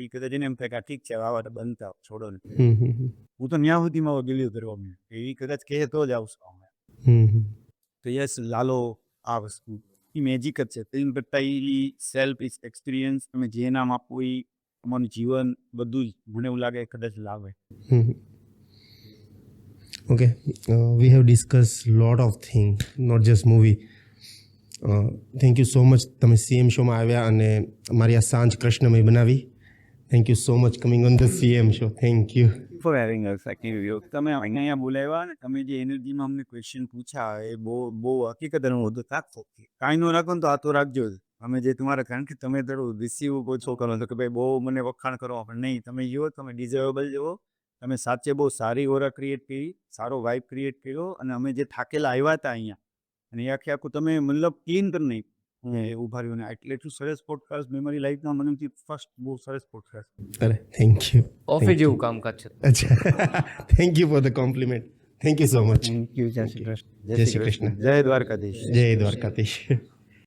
એ કદાચ એને એમ થાય કે આ ઠીક છે આવા તો બનતા છોડો ને. હું તો ન્યા સુધીમાં બિલીવ કરવા એ કદાચ કહે તો જ આવશે. તો યસ લાલો આ વસ્તુ એ મેજિક જ છે, ફિલ્મ કરતાં એ સેલ્ફ એક્સપિરિયન્સ તમે જે નામ આપો એ તમારું જીવન બધું જ મને એવું લાગે કદાચ લાવે. Okay, we have discussed lot of things, not just movie. Thank you so much તમે CM શોમાં આવ્યા અને અમારી આ સાંજ કૃષ્ણમય બનાવી. Thank you so much coming on the CM show. Thank you. For having us. તમે અહીંયા બોલાવ્યા ને તમે જે એનર્જીમાં અમને ક્વેશ્ચન પૂછ્યા એ બહુ હકીકત હતું રાખો કાંઈ ન રાખો ને તો આ તો રાખજો જ. અમે જે તમારા કારણ કે તમે થોડું રિસીવ ઓછો કરો તો કે ભાઈ બહુ મને વખાણ કરો પણ નહીં, તમે જુઓ તમે ડિઝર્વેબલ જુઓ, તમે સાચે બહુ સારી ઓરા ક્રિએટ કરી, સારો વાઇબ ક્રિએટ કર્યો અને અમે જે થાકેલા આવ્યા હતા અહીંયા અને એ આખે આખું તમે મતલબ ક્લીન કરી નહીં ઉભા રહ્યું ને એટલે એટલું સરસ પોડકાસ્ટ મેં મારી લાઈફમાં મને ફર્સ્ટ બહુ સરસ પોડકાસ્ટ. અરે થેન્ક યુ. ઓફિસ જેવું કામકાજ છે. અચ્છા thank you for the compliment. Thank you so much. Thank you. જય શ્રી કૃષ્ણ. જય શ્રી કૃષ્ણ. જય દ્વારકાધીશ. જય દ્વારકાધીશ.